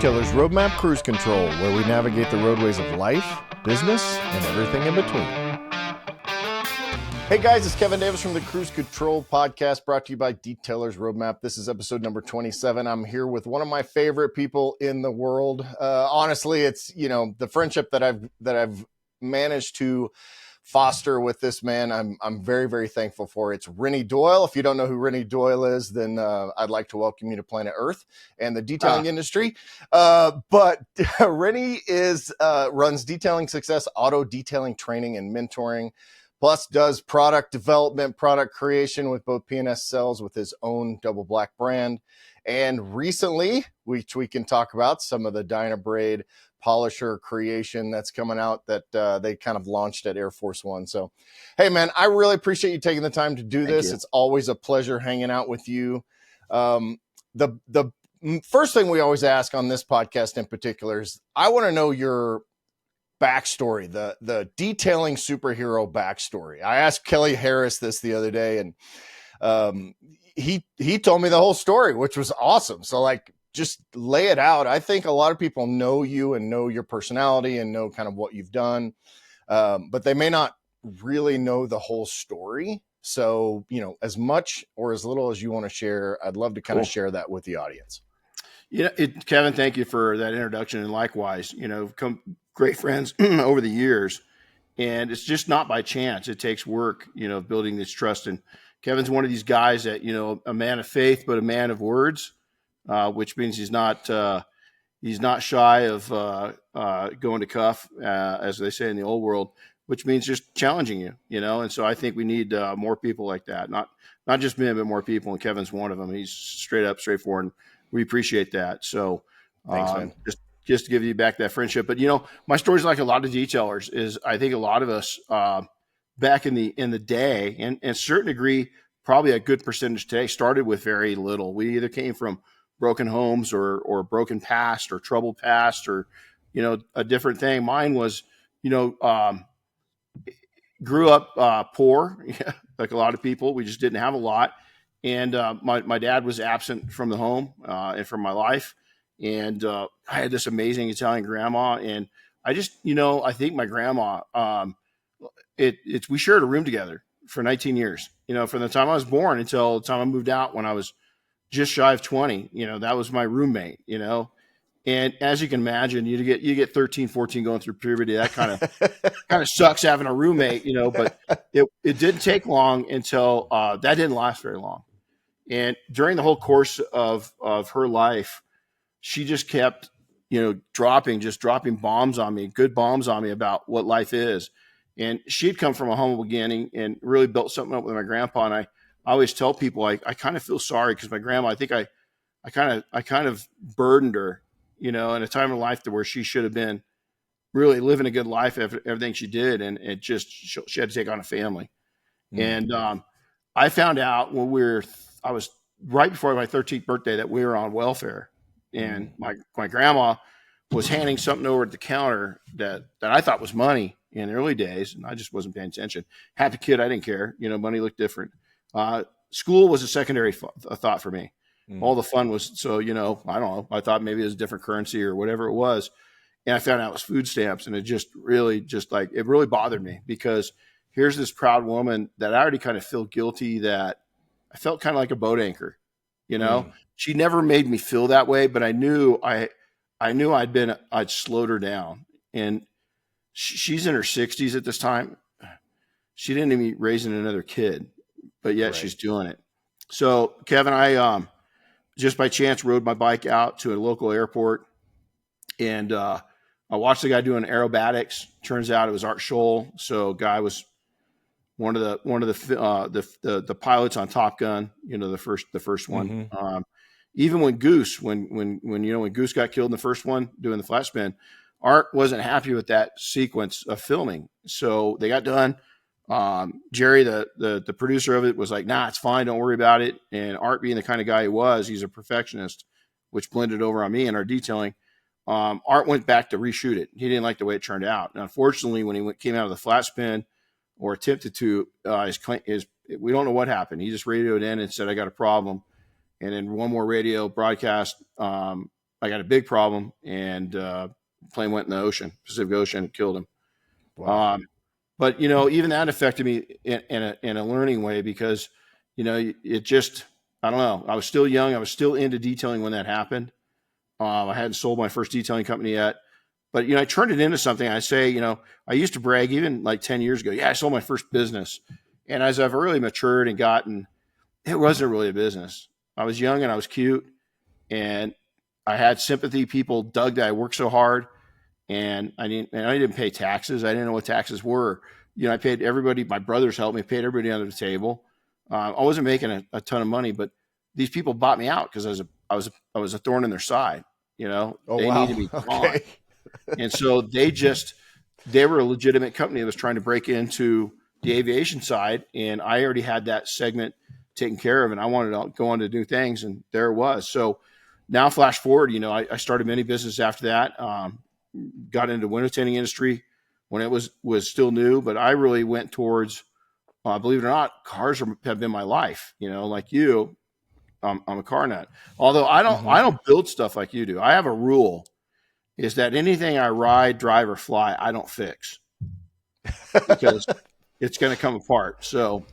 Detailer's Roadmap Cruise Control, where we navigate the roadways of life, business, and everything in between. Hey guys, it's Kevin Davis from the Cruise Control Podcast, brought to you by Detailer's Roadmap. This is episode number 27. I'm here with one of my favorite people in the world. Honestly, it's the friendship that I've managed to foster with this man. I'm very, very thankful for. It's Renny Doyle. If you don't know who Renny Doyle is, then I'd like to welcome you to planet Earth and the detailing industry. But Renny runs Detailing Success, auto detailing training and mentoring, plus does product development, product creation with both P&S Cells with his own Double Black brand. And recently, which we can talk about, some of the Dynabraid polisher creation that's coming out that they kind of launched at Air Force One. So, hey man, I really appreciate you taking the time to do this. It's always a pleasure hanging out with you. The first thing we always ask on this podcast in particular is I want to know your backstory, the detailing superhero backstory. I asked Kelly Harris this the other day, and he told me the whole story, which was awesome. So just lay it out. I think a lot of people know you and know your personality and know kind of what you've done, but they may not really know the whole story. So, as much or as little as you want to share, I'd love to kind of share that with the audience. Yeah, Kevin, thank you for that introduction. And likewise, become great friends over the years. And it's just not by chance. It takes work, building this trust. And Kevin's one of these guys that, a man of faith, but a man of words. Which means he's not shy of going to cuff, as they say in the old world, which means just challenging you, And so I think we need more people like that, not just me, but more people. And Kevin's one of them. He's straight up, straightforward, and we appreciate that. So thanks, man. Just to give you back that friendship. But my story's like a lot of detailers. Is I think a lot of us back in the day, and a certain degree, probably a good percentage today, started with very little. We either came from broken homes or broken past or troubled past or, a different thing. Mine was, grew up poor, like a lot of people. We just didn't have a lot. And my dad was absent from the home and from my life. And I had this amazing Italian grandma. And I just, I think my grandma, we shared a room together for 19 years, from the time I was born until the time I moved out when I was just shy of 20, that was my roommate, and as you can imagine, you get 13, 14 going through puberty. That kind of sucks having a roommate, but it didn't take long until that didn't last very long. And during the whole course of her life, she just kept, dropping bombs on me, good bombs on me about what life is. And she'd come from a humble beginning and really built something up with my grandpa. And I always tell people I kind of feel sorry because my grandma, I think I kind of burdened her, in a time of life to where she should have been really living a good life after everything she did. And it just, she had to take on a family. Mm. And I found out when I was right before my 13th birthday that we were on welfare. And my grandma was handing something over at the counter that I thought was money in the early days. And I just wasn't paying attention. Half a kid, I didn't care. Money looked different. School was a secondary thought for me. All the fun was, so, I don't know, I thought maybe it was a different currency or whatever it was. And I found out it was food stamps. And it just really it really bothered me because here's this proud woman that I already kind of feel guilty that I felt kind of like a boat anchor, She never made me feel that way, but I knew I'd slowed her down. And she's in her 60s at this time. She didn't even raising another kid. But yet she's doing it. So Kevin, I just by chance rode my bike out to a local airport, and I watched the guy doing aerobatics. Turns out it was Art Scholl. So guy was one of the pilots on Top Gun. The first one. Mm-hmm. Even when Goose got killed in the first one doing the flat spin, Art wasn't happy with that sequence of filming. So they got done. Jerry, the producer of it, was like, nah, it's fine. Don't worry about it. And Art, being the kind of guy he was, he's a perfectionist, which blended over on me and our detailing. Art went back to reshoot it. He didn't like the way it turned out. And unfortunately, when he came out of the flat spin or attempted to, we don't know what happened. He just radioed in and said, I got a problem. And then one more radio broadcast, I got a big problem, and plane went in the ocean, Pacific Ocean, and killed him. Wow. But even that affected me in a learning way, because it just, I don't know. I was still young. I was still into detailing when that happened. I hadn't sold my first detailing company yet, but I turned it into something. I say, I used to brag even like 10 years ago. Yeah, I sold my first business, and as I've really matured and gotten, it wasn't really a business. I was young and I was cute, and I had sympathy. People dug that I worked so hard, and I didn't pay taxes. I didn't know what taxes were. I paid everybody. My brothers helped me, paid everybody under the table. I wasn't making a ton of money, but these people bought me out because I was a thorn in their side. Oh, They wow. needed me gone. Okay. And so they were a legitimate company that was trying to break into the aviation side. And I already had that segment taken care of, and I wanted to go on to do things. And there it was. So now flash forward, I started many businesses after that. Got into window tinting industry when it was still new, but I really went towards, believe it or not, cars have been my life, like you. I'm a car nut. Although I don't build stuff like you do. I have a rule, is that anything I ride, drive, or fly, I don't fix, because it's going to come apart. So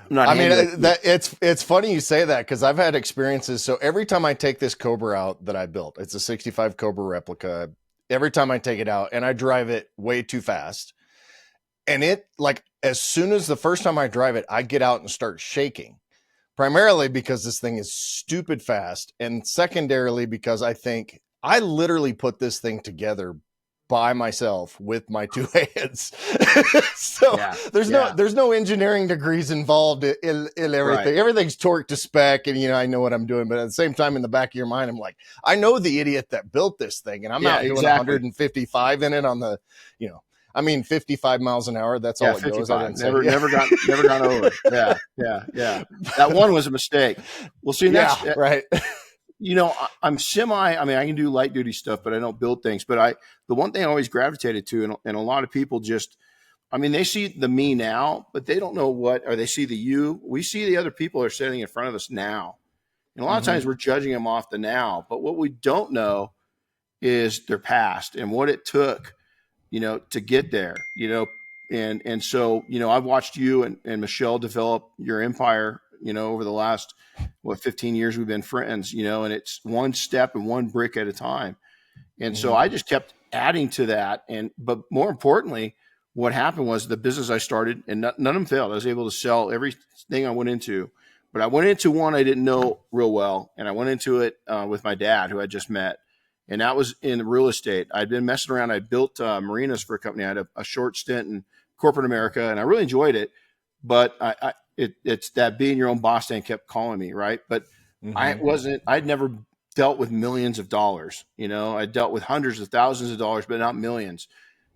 I'm not handy like you. that it's funny you say that, because I've had experiences. So every time I take this Cobra out that I built, it's a 65 Cobra replica. Every time I take it out and I drive it way too fast, and it, like, as soon as the first time I drive it, I get out and start shaking. Primarily because this thing is stupid fast, and secondarily because I think I literally put this thing together by myself with my two hands. So there's no engineering degrees involved in everything. Right. Everything's torqued to spec, and I know what I'm doing. But at the same time, in the back of your mind, I'm like, I know the idiot that built this thing, and I'm out doing 155 in it on the, 55 miles an hour. That's all it 55. goes. I didn't never gone over. Yeah. That one was a mistake. Well, see, that's right. I'm I can do light duty stuff, but I don't build things. But the one thing I always gravitated to, and a lot of people just, they see the me now, but they don't know or they see the you. We see the other people are sitting in front of us now. And a lot of times we're judging them off the now, but what we don't know is their past and what it took, to get there, and so, I've watched you and Michelle develop your empire, over the last, 15 years we've been friends, and it's one step and one brick at a time. And so I just kept adding to that. But more importantly, what happened was the business I started, and none of them failed. I was able to sell everything I went into, but I went into one I didn't know real well. And I went into it with my dad, who I just met. And that was in real estate. I'd been messing around. I built marinas for a company. I had a short stint in corporate America, and I really enjoyed it. But it's that being your own boss thing kept calling me, right? But I'd never dealt with millions of dollars. I dealt with hundreds of thousands of dollars, but not millions.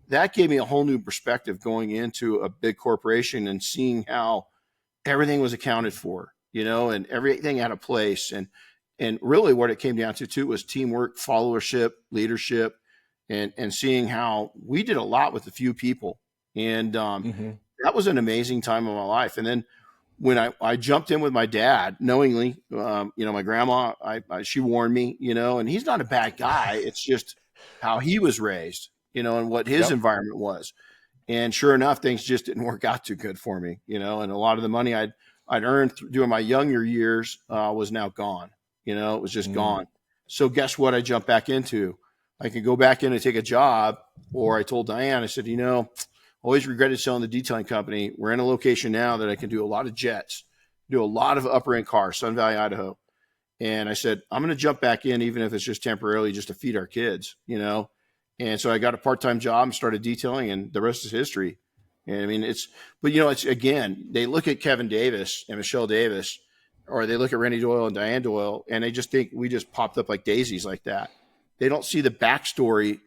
That gave me a whole new perspective going into a big corporation and seeing how everything was accounted for, and everything had a place. And really what it came down to too was teamwork, followership, leadership, and seeing how we did a lot with a few people. And that was an amazing time of my life. And then when I jumped in with my dad, knowingly, my grandma, she warned me, and he's not a bad guy. It's just how he was raised, and what his environment was. And sure enough, things just didn't work out too good for me, and a lot of the money I'd earned during my younger years was now gone. It was just gone. So guess what? I jumped back into. I could go back in and take a job, or I told Diane, I said, always regretted selling the detailing company. We're in a location now that I can do a lot of jets, do a lot of upper end cars, Sun Valley, Idaho. And I said, I'm going to jump back in, even if it's just temporarily, just to feed our kids, And so I got a part-time job and started detailing, and the rest is history. And it's again, they look at Kevin Davis and Michelle Davis, or they look at Renny Doyle and Diane Doyle, and they just think we just popped up like daisies like that. They don't see the backstory,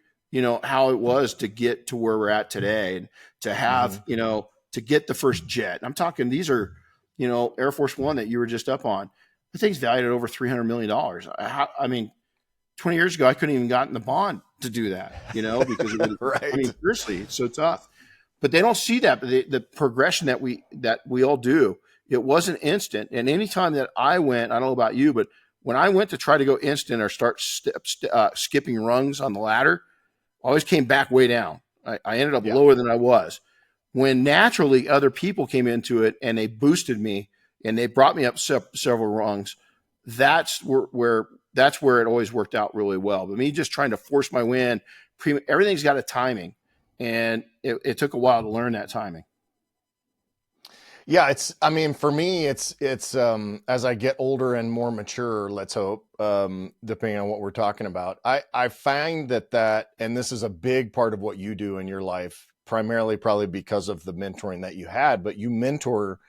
how it was to get to where we're at today, and to have, to get the first jet. I'm talking, these are, Air Force One that you were just up on. The thing's valued at over $300 million. 20 years ago, I couldn't even gotten the bond to do that, because it was, right. Seriously, it's so tough. But they don't see that. But the progression that we all do, it wasn't instant. And anytime that I went, I don't know about you, but when I went to try to go instant or start skipping rungs on the ladder, I always came back way down. I ended up lower than I was. When naturally other people came into it and they boosted me and they brought me up several rungs, that's where it always worked out really well. But me just trying to force my way in, everything's got a timing, and it took a while to learn that timing. Yeah, for me, it's as I get older and more mature, let's hope, depending on what we're talking about, I find that, and this is a big part of what you do in your life, primarily probably because of the mentoring that you had, but you mentor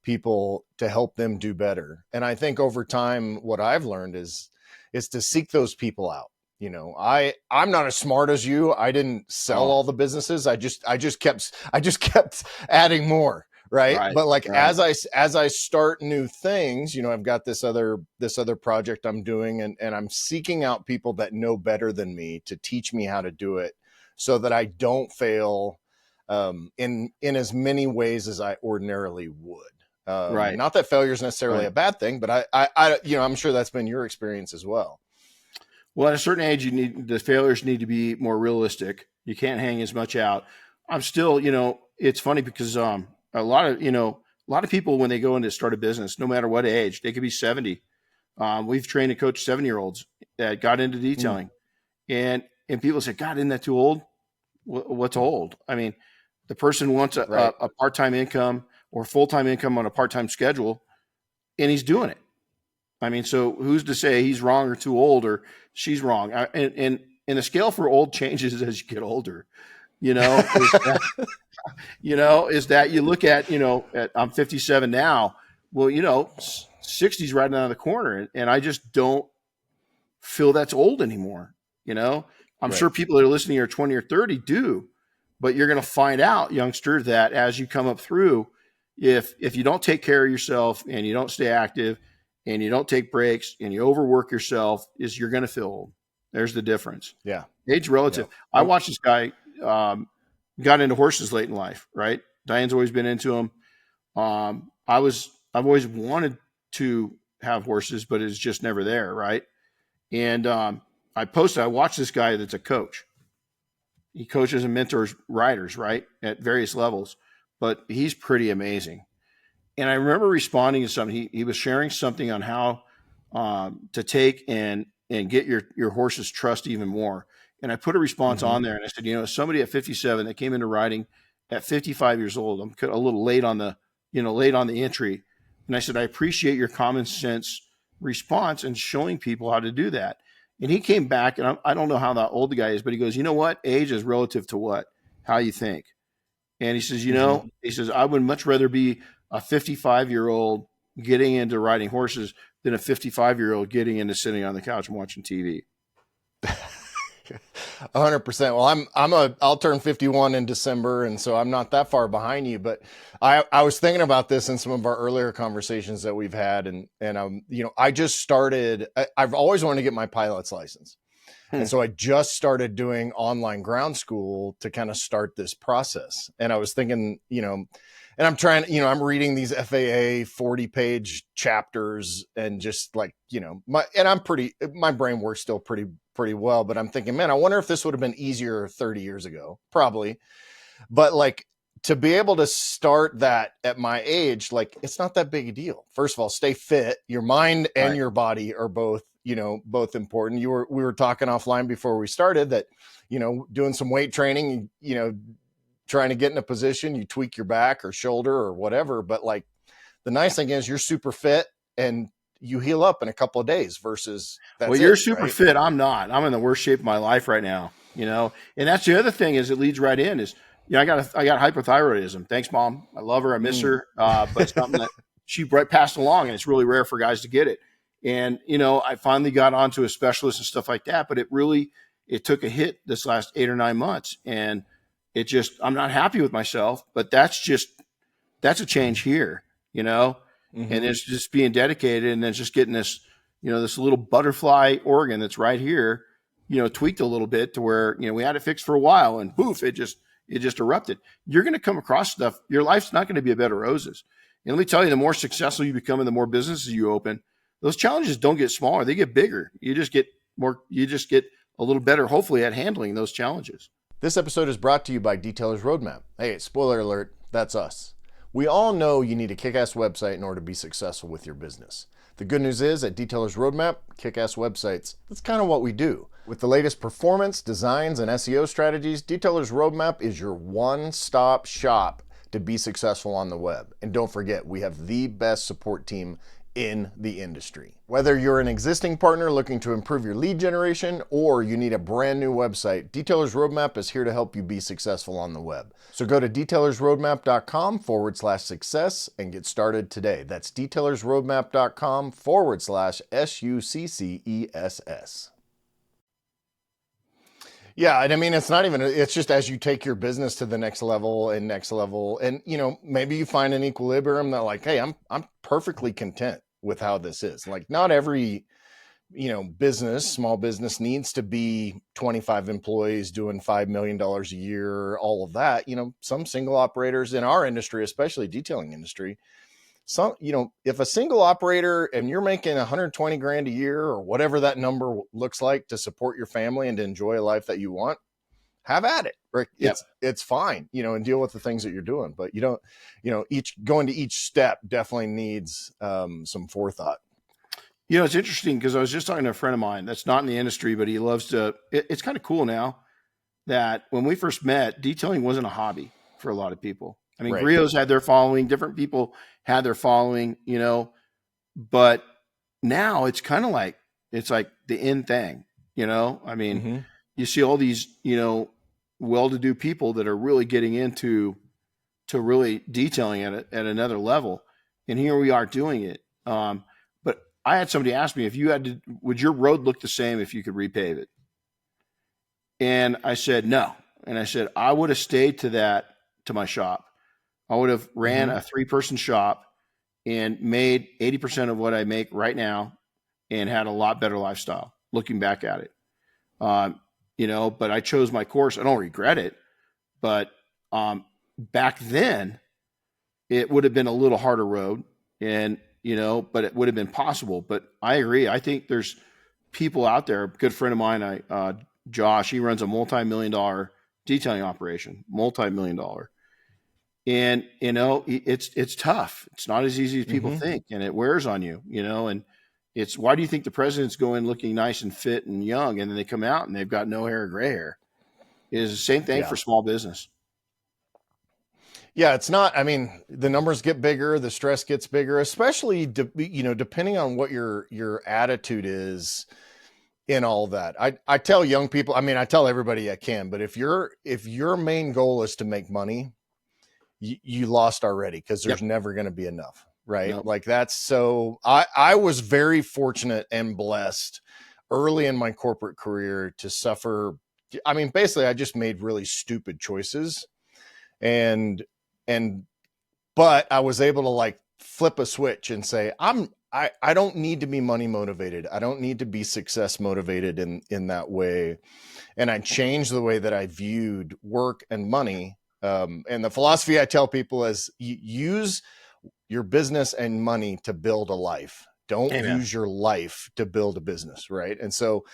people to help them do better. And I think over time, what I've learned is to seek those people out. I'm not as smart as you. I didn't sell all the businesses. I just kept adding more. Right. But like, as I start new things, I've got this other project I'm doing, and I'm seeking out people that know better than me to teach me how to do it so that I don't fail in as many ways as I ordinarily would. Not that failure is necessarily a bad thing, but I'm sure that's been your experience as well. Well, at a certain age, the failures need to be more realistic. You can't hang as much out. I'm still, it's funny because a lot of people, when they go into start a business, no matter what age, they could be 70. We've trained and coached 7-year-olds that got into detailing, and people say, "God, isn't that too old?" What's old? I mean, the person wants a part-time income or full-time income on a part-time schedule, and he's doing it. I mean, so who's to say he's wrong or too old or she's wrong? And the scale for old changes as you get older. Is that you look at, I'm 57 now. Well, 60's right around the corner, and I just don't feel that's old anymore. I'm sure people that are listening are 20 or 30 do, but you're going to find out, youngster, that as you come up through, if you don't take care of yourself and you don't stay active and you don't take breaks and you overwork yourself, you're going to feel old. There's the difference. Yeah. Age relative. Yeah. I watched this guy, got into horses late in life, right? Diane's always been into them. I've always wanted to have horses, but it's just never there, right? And I watched this guy that's a coach. He coaches and mentors riders, right, at various levels, but he's pretty amazing. And I remember responding to something. He was sharing something on how to take and get your horse's trust even more. And I put a response on there, and I said, somebody at 57 that came into riding at 55 years old, I'm a little late on the entry. And I said, I appreciate your common sense response and showing people how to do that. And he came back, and I don't know how that old guy is, but he goes, you know what? Age is relative to what? How you think. And he says, he says, I would much rather be a 55-year-old getting into riding horses than a 55-year-old getting into sitting on the couch and watching TV. 100%. Well, I'll turn 51 in December, and so I'm not that far behind you. But I was thinking about this in some of our earlier conversations that we've had, and I just started. I've always wanted to get my pilot's license, and so I just started doing online ground school to kind of start this process. And I was thinking, and I'm trying, I'm reading these FAA 40-page chapters, and just like, my brain works still pretty well, but I'm thinking, man, I wonder if this would have been easier 30 years ago, probably. But like, to be able to start that at my age, like, it's not that big a deal. First of all, stay fit. Your mind and your body are both important. We were talking offline before we started that, doing some weight training, trying to get in a position, you tweak your back or shoulder or whatever. But like, the nice thing is you're super fit and you heal up in a couple of days versus you're super fit. I'm not. I'm in the worst shape of my life right now, and that's the other thing is it leads right in is, I got hypothyroidism. Thanks, Mom. I love her. I miss her. But it's something that she passed along, and it's really rare for guys to get it. And, I finally got onto a specialist and stuff like that, but it took a hit this last 8 or 9 months, and I'm not happy with myself, but that's a change here, and it's just being dedicated, and then just getting this, this little butterfly organ that's right here, tweaked a little bit to where, we had it fixed for a while, and poof, it just erupted. You're going to come across stuff. Your life's not going to be a bed of roses. And let me tell you, the more successful you become and the more businesses you open, those challenges don't get smaller. They get bigger. You just get a little better, hopefully, at handling those challenges. This episode is brought to you by Detailer's Roadmap. Hey, spoiler alert, that's us. We all know you need a kick-ass website in order to be successful with your business. The good news is at Detailer's Roadmap, kick-ass websites, that's kind of what we do. With the latest performance, designs, and SEO strategies, Detailer's Roadmap is your one-stop shop to be successful on the web. And don't forget, we have the best support team in the industry. Whether you're an existing partner looking to improve your lead generation or you need a brand new website, Detailer's Roadmap is here to help you be successful on the web. So go to detailersroadmap.com/success and get started today. That's detailersroadmap.com/SUCCESS. Yeah, and I mean, it's just as you take your business to the next level, and maybe you find an equilibrium that like, hey, I'm perfectly content with how this is. Like, not every, small business needs to be 25 employees doing $5 million a year, all of that. Some single operators in our industry, especially detailing industry, if a single operator and you're making 120 grand a year or whatever that number looks like to support your family and to enjoy a life that you want, have at it. Right? Yep. It's fine, and deal with the things that you're doing, but going to each step definitely needs some forethought. It's interesting because I was just talking to a friend of mine that's not in the industry, but he loves to, it's kind of cool now that when we first met, detailing wasn't a hobby for a lot of people. I mean, Right. Griots had their following, different people had their following, but now it's kind of like, it's like the in thing, I mean, you see all these, well-to-do people that are really getting into really detailing at another level. And here we are doing it. But I had somebody ask me, would your road look the same if you could repave it? And I said, no. And I said, I would have stayed to my shop. I would have ran a 3-person shop and made 80% of what I make right now and had a lot better lifestyle looking back at it. But I chose my course. I don't regret it, but back then it would have been a little harder road and, but it would have been possible. But I agree. I think there's people out there, a good friend of mine, Josh, he runs a multi-million-dollar detailing operation, multi-million-dollar. And, it's tough. It's not as easy as people think, and it wears on you, and it's, why do you think the presidents go in looking nice and fit and young, and then they come out and they've got no hair or gray hair? It is the same thing for small business. Yeah, it's not, I mean, the numbers get bigger, the stress gets bigger, especially, depending on what your attitude is in all that. I tell young people, I mean, I tell everybody I can, but if your main goal is to make money, you lost already, because there's never going to be enough, right? Nope. Like that's, so I was very fortunate and blessed early in my corporate career to suffer. I mean, basically I just made really stupid choices but I was able to like flip a switch and say, I don't need to be money motivated. I don't need to be success motivated in that way. And I changed the way that I viewed work and money. And the philosophy I tell people is use your business and money to build a life. Don't use your life to build a business, right? And so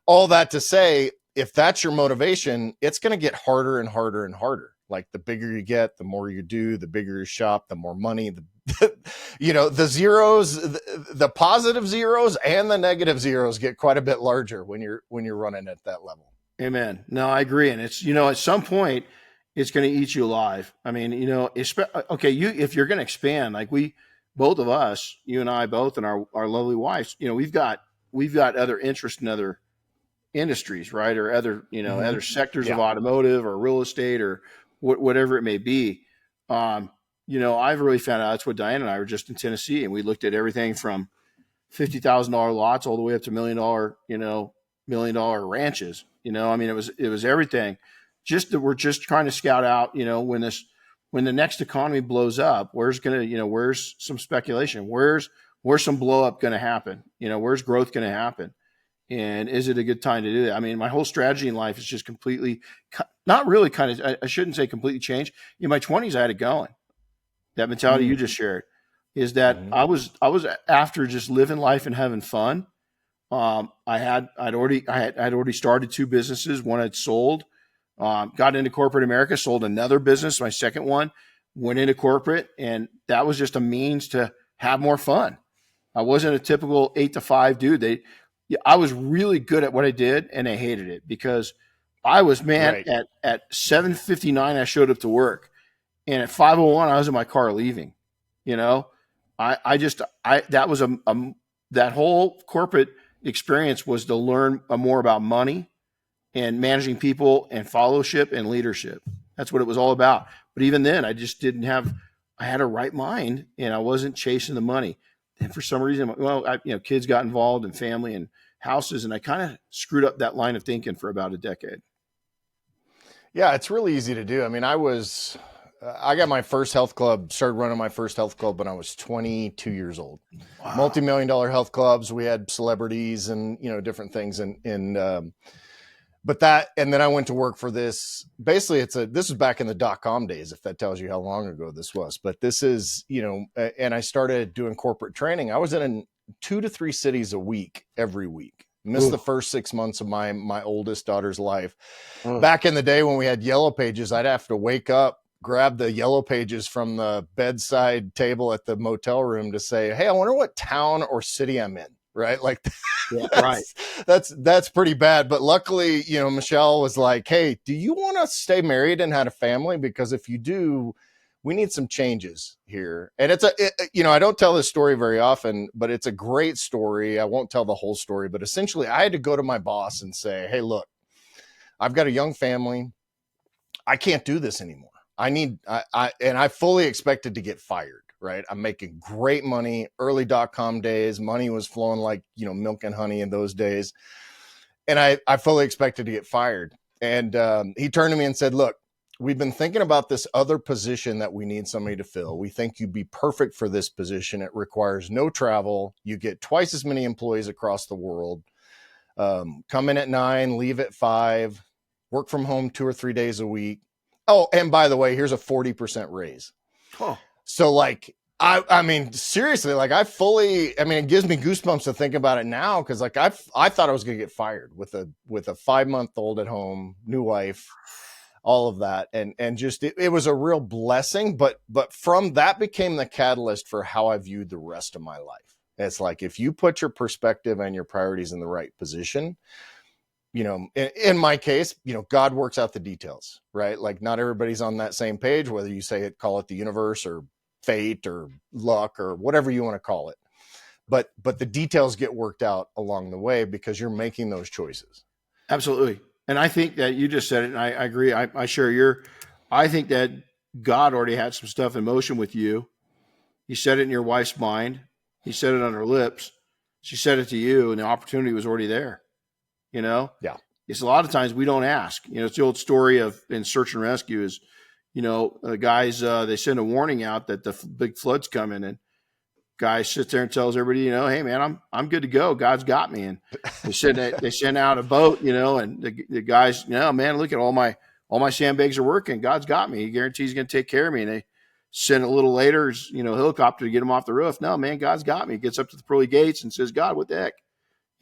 all that to say, if that's your motivation, it's going to get harder and harder and harder. Like the bigger you get, the more you do, the bigger your shop, the more money, the zeros, the positive zeros and the negative zeros get quite a bit larger when you're running at that level. Amen. No, I agree. And it's, at some point it's going to eat you alive. I mean, if you're going to expand, like both of us, you and I both, and our lovely wives, we've got other interests in other industries, right? Or other, other sectors of automotive or real estate or whatever it may be. I've really found out that's what Diane and I were just in Tennessee, and we looked at everything from $50,000 lots all the way up to $1 million ranches. I mean, it was everything. Just that we're just trying to scout out, when the next economy blows up, where's some speculation? Where's some blow up going to happen? Where's growth going to happen? And is it a good time to do that? I mean, my whole strategy in life is just completely, not really I shouldn't say completely changed. In my 20s, I had it going. That mentality you just shared. is that Mm-hmm. I was after just living life and having fun. I'd already started two businesses. One I'd sold, got into corporate America, sold another business, my second one, went into corporate, and that was just a means to have more fun. I wasn't a typical 8 to 5 dude. I was really good at what I did, and I hated it because I was, man, Right. at 7:59 I showed up to work, and at 5:01 I was in my car leaving. You know, that was that whole corporate experience was to learn more about money and managing people and fellowship and leadership. That's what it was all about. But even then, I just didn't have. I had a right mind, and I wasn't chasing the money. And for some reason, kids got involved in family and houses, and I kind of screwed up that line of thinking for about a decade. Yeah, it's really easy to do. I mean, I got my first health club, started running my first health club when I was 22 years old. Wow. Multi-million-dollar health clubs. We had celebrities and, different things. But and then I went to work for this. Basically, this was back in the .com days, if that tells you how long ago this was. But this is, and I started doing corporate training. I was in 2 to 3 cities a week, every week. Missed the first 6 months of my oldest daughter's life. Back in the day when we had yellow pages, I'd have to wake up, grab the yellow pages from the bedside table at the motel room to say, hey, I wonder what town or city I'm in. Right. Like, Yeah, that's pretty bad. But luckily, Michelle was like, hey, do you want to stay married and have a family? Because if you do, we need some changes here. And I don't tell this story very often, but it's a great story. I won't tell the whole story, but essentially I had to go to my boss and say, hey, look, I've got a young family. I can't do this anymore. And I fully expected to get fired. Right. I'm making great money. Early .com days, money was flowing like, milk and honey in those days. And I fully expected to get fired. And he turned to me and said, look, we've been thinking about this other position that we need somebody to fill. We think you'd be perfect for this position. It requires no travel. You get twice as many employees across the world. Come in at 9, leave at 5, work from home 2 or 3 days a week. Oh, and by the way, here's a 40% raise. Oh. So like, I mean, seriously, like it gives me goosebumps to think about it now. Cause like I thought I was going to get fired with a 5-month-old at home, new wife, all of that. And just, it was a real blessing, but from that became the catalyst for how I viewed the rest of my life. It's like, if you put your perspective and your priorities in the right position, in my case, God works out the details, right? Like not everybody's on that same page, whether you call it the universe or fate or luck or whatever you want to call it. But the details get worked out along the way because you're making those choices. Absolutely. And I think that you just said it, and I agree. I share I think that God already had some stuff in motion with you. He said it in your wife's mind. He said it on her lips. She said it to you, and the opportunity was already there. Yeah. It's a lot of times we don't ask. It's the old story of in search and rescue is, the guys, they send a warning out that the big flood's coming, and guy sits there and tells everybody, hey man, I'm good to go. God's got me. And they send out a boat, and the guys, man, look at all my sandbags are working. God's got me. He guarantees he's going to take care of me. And they send a little later, helicopter to get him off the roof. No, man, God's got me. He gets up to the pearly gates and says, God, what the heck?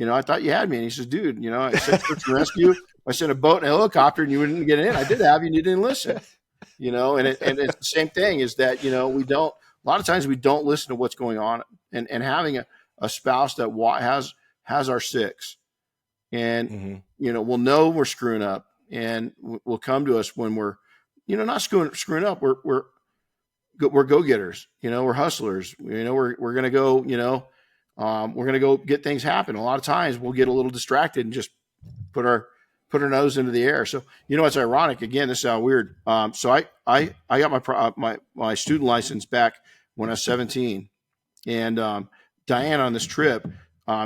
I thought you had me. And he says, dude, I sent search and rescue. I sent a boat and a helicopter and you wouldn't get in. I did have you and you didn't listen, and it's the same thing is that, a lot of times we don't listen to what's going on, and having a spouse that has our six and, we'll know we're screwing up and will come to us when we're, not screwing up. We're go-getters, we're hustlers, we're going to go, we're going to go get things happen. A lot of times we'll get a little distracted and just put our nose into the air. So, it's ironic. Again, this sounds weird. So I got my student license back when I was 17, and Diane on this trip,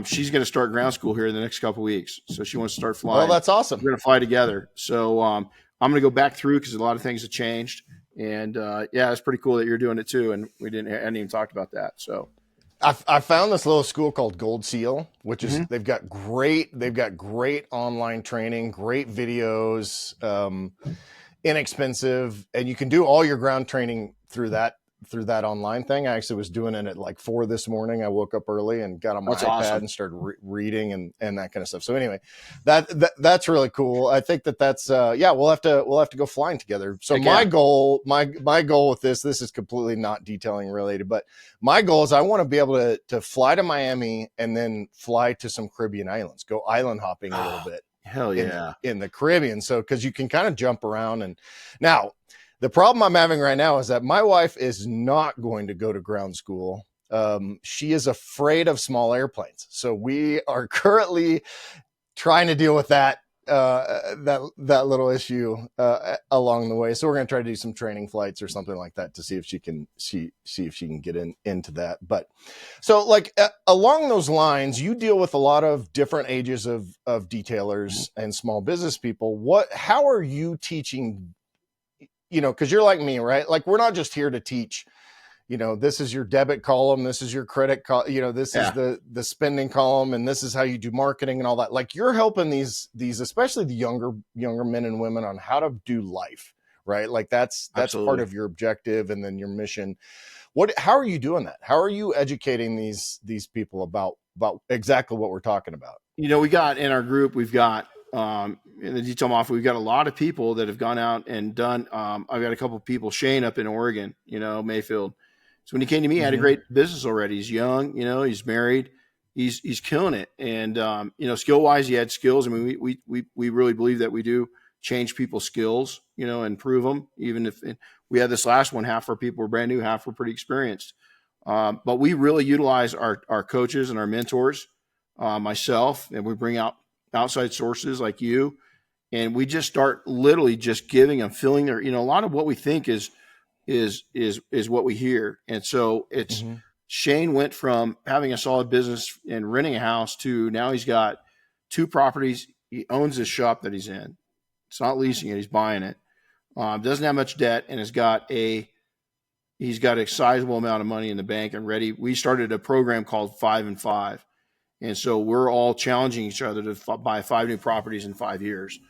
she's going to start ground school here in the next couple of weeks. So she wants to start flying. Oh, that's awesome. We're going to fly together. So I'm going to go back through because a lot of things have changed. And it's pretty cool that you're doing it too. And I hadn't even talked about that. So I found this little school called Gold Seal, which is they've got great online training, great videos, inexpensive, and you can do all your ground training through that through that online thing. I actually was doing it at like 4 this morning. I woke up early and got on my That's iPad awesome. and started reading and that kind of stuff. So anyway, that's really cool. I think that's yeah, we'll have to go flying together. So my goal with this is completely not detailing related, but my goal is I want to be able to fly to Miami and then fly to some Caribbean islands, go island hopping a little bit. Hell yeah. In the Caribbean. So, cause you can kind of jump around. And now the problem I'm having right now is that my wife is not going to go to ground school. She is afraid of small airplanes. So we are currently trying to deal with that little issue along the way. So we're going to try to do some training flights or something like that to see if she can see if she can get into that. But so like along those lines, you deal with a lot of different ages of detailers and small business people. How are you teaching? Because you're like me, right? Like we're not just here to teach. This is your debit column, this is your credit column, this is the spending column, and this is how you do marketing and all that. Like you're helping these especially the younger men and women on how to do life, right? Like that's Absolutely. part of your objective and then your mission. How are you doing that? How are you educating these people about exactly what we're talking about? We got in our group, we've got in the detail off, we've got a lot of people that have gone out and done. I've got a couple of people, Shane up in Oregon, Mayfield. So when he came to me, he had a great business already. He's young, he's married, he's killing it. And, skill wise, he had skills. I mean, we really believe that we do change people's skills, and improve them. Even if we had this last one, half our people were brand new, half were pretty experienced. But we really utilize our coaches and our mentors, myself, and we bring out outside sources like you. And we just start literally just giving them, filling their, a lot of what we think is what we hear. And so it's Shane went from having a solid business and renting a house to now he's got 2 properties. He owns this shop that he's in. It's not leasing it. He's buying it. Doesn't have much debt and he's got a sizable amount of money in the bank and ready. We started a program called 5 and 5. And so we're all challenging each other to buy 5 new properties in 5 years.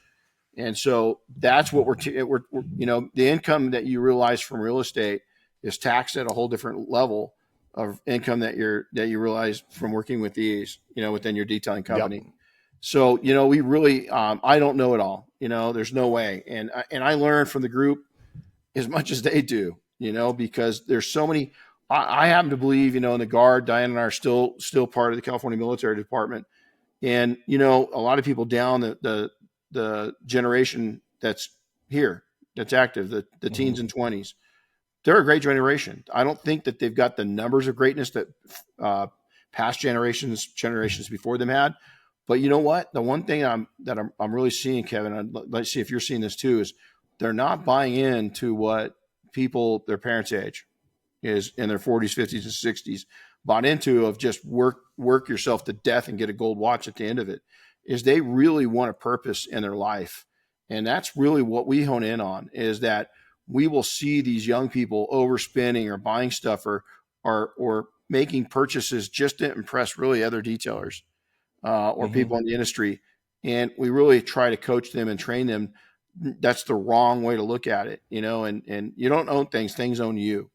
And so that's what we're the income that you realize from real estate is taxed at a whole different level of income that you realize from working with these, within your detailing company. Yep. So, we really, I don't know it all, there's no way. And I learn from the group as much as they do, because there's so many, I happen to believe, in the Guard, Diane and I are still part of the California Military Department. And, a lot of people down the generation that's here, that's active, the teens and 20s, they're a great generation. I don't think that they've got the numbers of greatness that past generations before them had. But you know what? The one thing I'm really seeing, Kevin, let's see if you're seeing this too, is they're not buying into what people their parents' age is in their 40s, 50s, and 60s bought into of just work yourself to death and get a gold watch at the end of it. Is they really want a purpose in their life. And that's really what we hone in on, is that we will see these young people overspending or buying stuff or making purchases just to impress really other detailers or people in the industry. And we really try to coach them and train them. That's the wrong way to look at it, and you don't own things own you.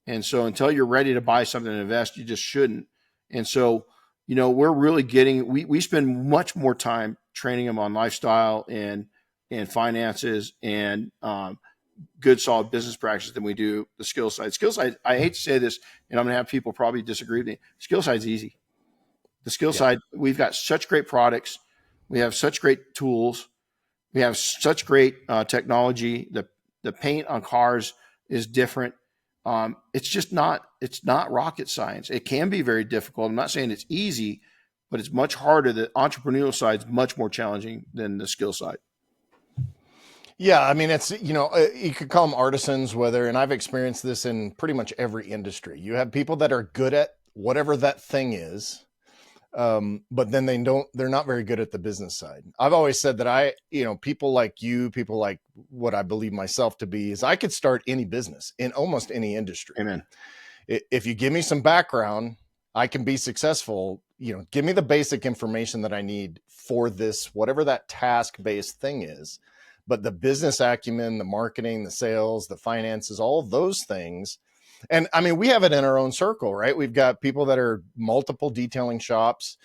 And so until you're ready to buy something and invest, you just shouldn't. And so, we're really we spend much more time training them on lifestyle and finances and good, solid business practices than we do the skill side. Skill side, I hate to say this, and I'm going to have people probably disagree with me. Skill side's easy. The skill side, we've got such great products. We have such great tools. We have such great technology. The paint on cars is different. It's not rocket science. It can be very difficult. I'm not saying it's easy, but it's much harder. The entrepreneurial side is much more challenging than the skill side. Yeah. I mean, it's, you could call them artisans, and I've experienced this in pretty much every industry. You have people that are good at whatever that thing is. But then they're not very good at the business side. I've always said that people like you, people like what I believe myself to be, is I could start any business in almost any industry. Amen. If you give me some background, I can be successful. Give me the basic information that I need for this, whatever that task-based thing is. But the business acumen, the marketing, the sales, the finances, all of those things, And I mean, we have it in our own circle, right? We've got people that are multiple detailing shops.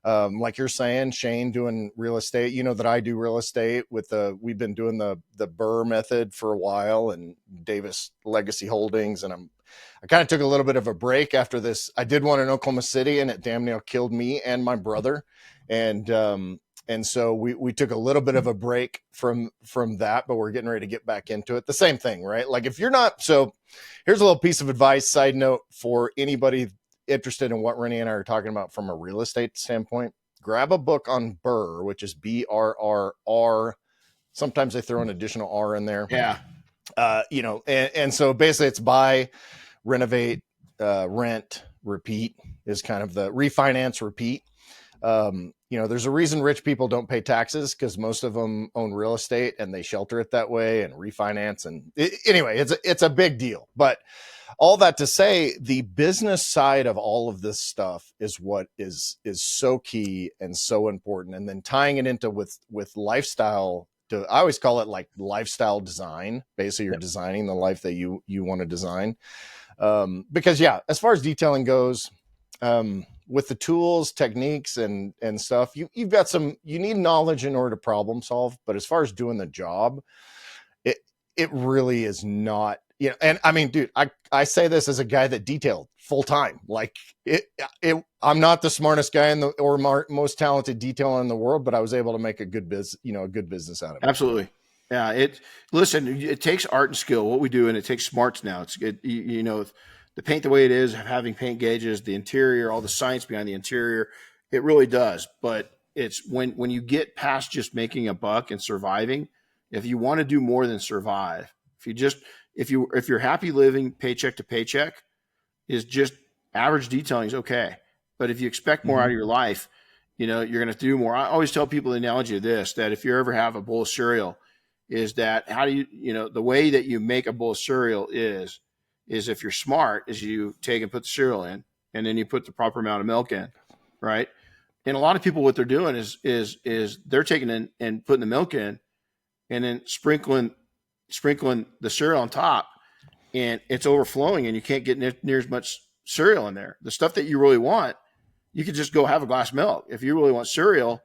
Like you're saying, Shane doing real estate, you know, that I do real estate we've been doing the Burr method for a while, and Davis Legacy Holdings. And I kind of took a little bit of a break after this. I did one in Oklahoma City, and it damn near killed me and my brother. And so we took a little bit of a break from that, but we're getting ready to get back into it. The same thing, right? Like if you're not, so here's a little piece of advice, side note for anybody interested in what Renny and I are talking about from a real estate standpoint. Grab a book on Burr, which is BRRR. Sometimes they throw an additional R in there. Yeah. You know, and so basically it's buy, renovate, rent, repeat is kind of the refinance, repeat. You know, there's a reason rich people don't pay taxes, because most of them own real estate and they shelter it that way and refinance. And anyway, it's a big deal. But all that to say, the business side of all of this stuff is what is so key and so important. And then tying it into with lifestyle. I always call it like lifestyle design. Basically, you're designing the life that you want to design. Because yeah, as far as detailing goes, with the tools, techniques, and stuff, you've got you need knowledge in order to problem solve. But as far as doing the job, it really is not, you know. And I mean, dude, I say this as a guy that detailed full time. Like I'm not the smartest guy or most talented detailer in the world, but I was able to make a good business out of it. Absolutely. Yeah. Listen, it takes art and skill, what we do, and it takes smarts now. You know, the paint the way it is, having paint gauges, the interior, all the science behind the interior, it really does. But it's when you get past just making a buck and surviving, if you want to do more than survive, if you're happy living paycheck to paycheck, is just average detailing is okay. But if you expect more out of your life, you know, you're going to do more. I always tell people the analogy of this, that if you ever have a bowl of cereal, is that the way that you make a bowl of cereal is if you're smart, is you take and put the cereal in, and then you put the proper amount of milk in, right? And a lot of people, what they're doing is they're taking in and putting the milk in, and then sprinkling the cereal on top, and it's overflowing, and you can't get near as much cereal in there. The stuff that you really want, you could just go have a glass of milk. If you really want cereal,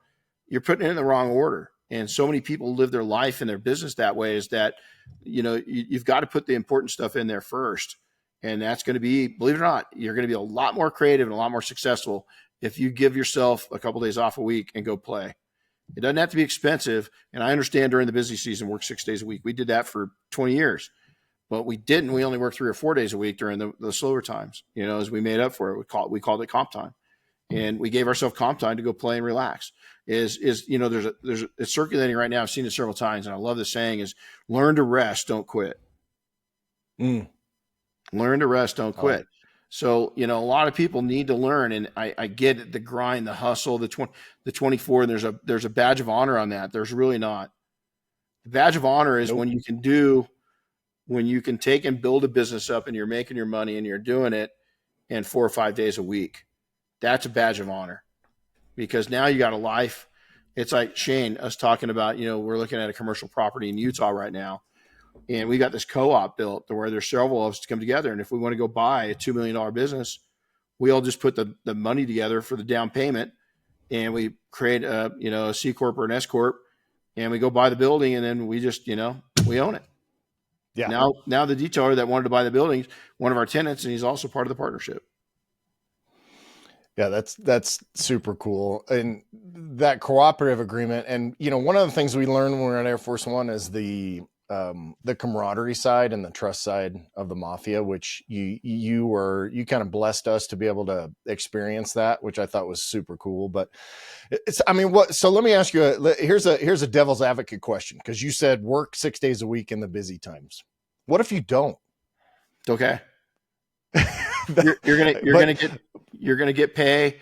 you're putting it in the wrong order. And so many people live their life and their business that way, is that, you know, you've got to put the important stuff in there first. And that's going to be, believe it or not, you're going to be a lot more creative and a lot more successful if you give yourself a couple of days off a week and go play. It doesn't have to be expensive. And I understand during the busy season, work 6 days a week. We did that for 20 years, but we didn't. We only worked 3 or 4 days a week during the slower times, you know, as we made up for it. We called it comp time. And we gave ourselves comp time to go play and relax. You know, it's circulating right now. I've seen it several times, and I love the saying is, learn to rest, don't quit. Learn to rest, don't quit. So, you know, a lot of people need to learn, and I get it, the grind, the hustle, the 24, and there's a badge of honor on that. There's really not. The badge of honor is when you can take and build a business up, and you're making your money, and you're doing it in 4 or 5 days a week. That's a badge of honor, because now you got a life. It's like Shane, us talking about, you know, we're looking at a commercial property in Utah right now, and we got this co-op built to where there's several of us to come together. And if we want to go buy a $2 million business, we all just put the money together for the down payment, and we create a C Corp or an S Corp, and we go buy the building, and then we just, you know, we own it. Yeah. Now the detailer that wanted to buy the building, one of our tenants, and he's also part of the partnership. Yeah, that's super cool. And that cooperative agreement. And, you know, one of the things we learned when we were at Air Force One is the camaraderie side and the trust side of the mafia, which you kind of blessed us to be able to experience that, which I thought was super cool. But so let me ask you, here's a devil's advocate question. 'Cause you said work 6 days a week in the busy times. What if you don't? Okay. You're gonna get pay.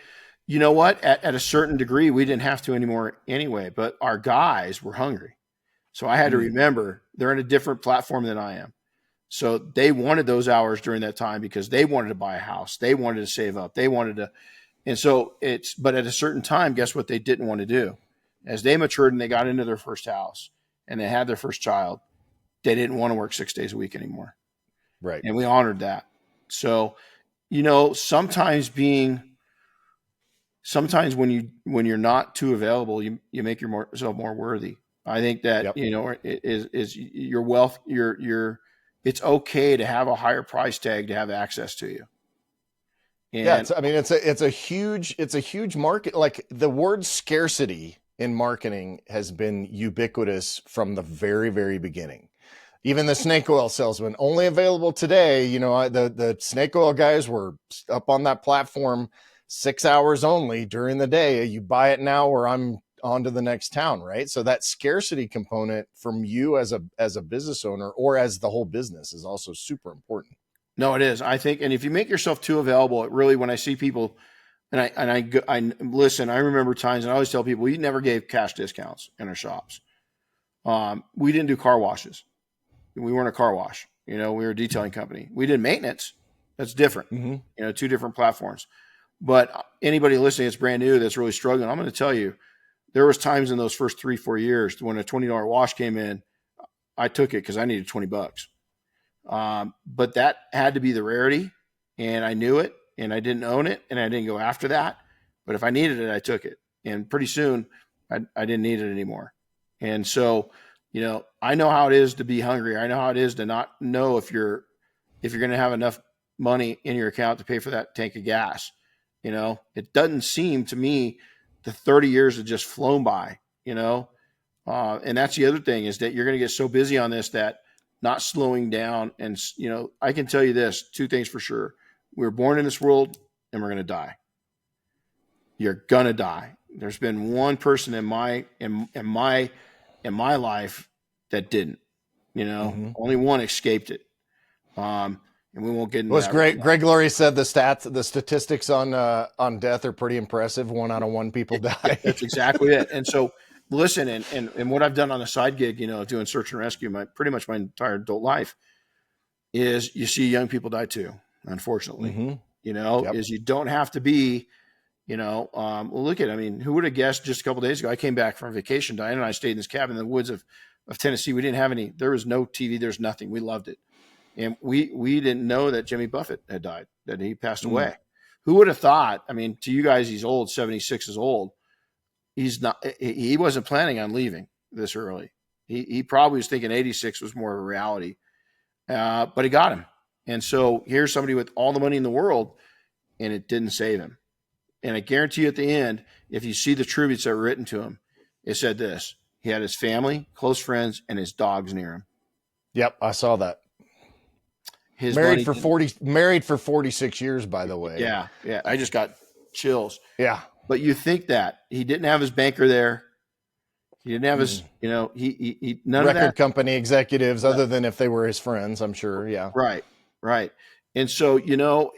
You know what? At a certain degree, we didn't have to anymore anyway. But our guys were hungry, so I had to remember they're in a different platform than I am. So they wanted those hours during that time because they wanted to buy a house, they wanted to save up, they wanted to, and so But at a certain time, guess what they didn't want to do? As they matured and they got into their first house and they had their first child, they didn't want to work 6 days a week anymore. Right. And we honored that. So, sometimes when you're not too available, you make yourself more worthy. I think that, Yep. is your wealth, it's okay to have a higher price tag to have access to you. Yeah, And it's a huge market. Like the word scarcity in marketing has been ubiquitous from the very, very beginning. Even the snake oil salesman, only available today. The snake oil guys were up on that platform 6 hours only during the day. You buy it now, or I'm on to the next town, right? So that scarcity component from you as a business owner or as the whole business is also super important. no, it is. I think, and if you make yourself too available, it really, when I see people, I listen, I remember times, and I always tell people, we never gave cash discounts in our shops. We didn't do car washes. We weren't a car wash. We were a detailing company. We did maintenance. That's different. Mm-hmm. Two different platforms. But anybody listening that's brand new, that's really struggling, I'm going to tell you, there was times in those first 3-4 years when a $20 wash came in, I took it because I needed $20. But that had to be the rarity, and I knew it, and I didn't own it, and I didn't go after that. But if I needed it, I took it. And pretty soon, I didn't need it anymore. And so, I know how it is to be hungry. I know how it is to not know if you're going to have enough money in your account to pay for that tank of gas. It doesn't seem to me the 30 years have just flown by, and that's the other thing, is that you're going to get so busy on this that not slowing down. And, I can tell you this, 2 things for sure. We were born in this world and we're going to die. You're going to die. There's been one person in my life that didn't, Mm-hmm. only one escaped it. And we won't get into Was that. great. Greg Laurie said the statistics on death are pretty impressive. 1 out of 1 people die. That's exactly it. And so, listen, and what I've done on the side gig, doing search and rescue, pretty much my entire adult life, is you see young people die too, unfortunately. Mm-hmm. Yep. Is you don't have to be, look at, who would have guessed just a couple of days ago, I came back from vacation, Diane and I stayed in this cabin in the woods of Tennessee. We didn't have there was no TV, there's nothing. We loved it. And we didn't know that Jimmy Buffett had died, that he passed away. Who would have thought? To you guys, he's old, 76 is old. He wasn't planning on leaving this early. He probably was thinking 86 was more of a reality, but he got him. And so here's somebody with all the money in the world, and it didn't save him. And I guarantee you at the end, if you see the tributes that were written to him, it said this: he had his family, close friends, and his dogs near him. Yep, I saw that. Married for 46 years, by the way. Yeah. I just got chills. Yeah. But you think that he didn't have his banker there. He didn't have his, he none record of that. Company executives, other than if they were his friends, I'm sure. Yeah. Right. And so,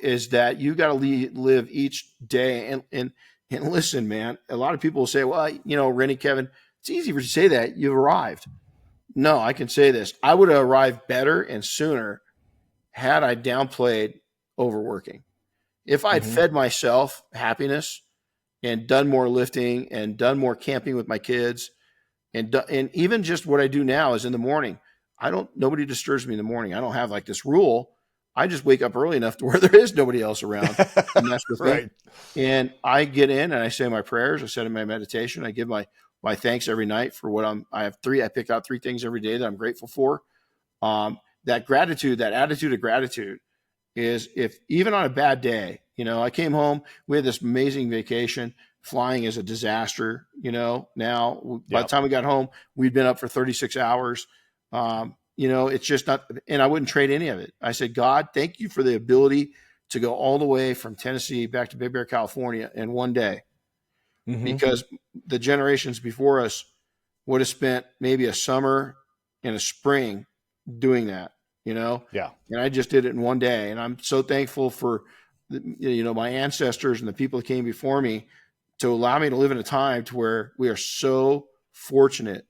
is that you got to live each day and listen, man, a lot of people will say, well, Renny, Kevin, it's easy for you to say that you've arrived. No, I can say this. I would have arrived better and sooner had I downplayed overworking. If I'd fed myself happiness and done more lifting and done more camping with my kids, and even just what I do now is in the morning, nobody disturbs me in the morning. I don't have like this rule. I just wake up early enough to where there is nobody else around. And that's the thing. Right. And I get in and I say my prayers. I said in my meditation, I give my thanks every night for what I pick out 3 things every day that I'm grateful for. That gratitude, that attitude of gratitude is, if even on a bad day, I came home, we had this amazing vacation. Flying is a disaster. Now by the time we got home, we'd been up for 36 hours. It's just not, and I wouldn't trade any of it. I said, God, thank you for the ability to go all the way from Tennessee back to Big Bear, California in one day, because the generations before us would have spent maybe a summer and a spring doing that, Yeah. And I just did it in one day. And I'm so thankful for, my ancestors and the people that came before me to allow me to live in a time to where we are so fortunate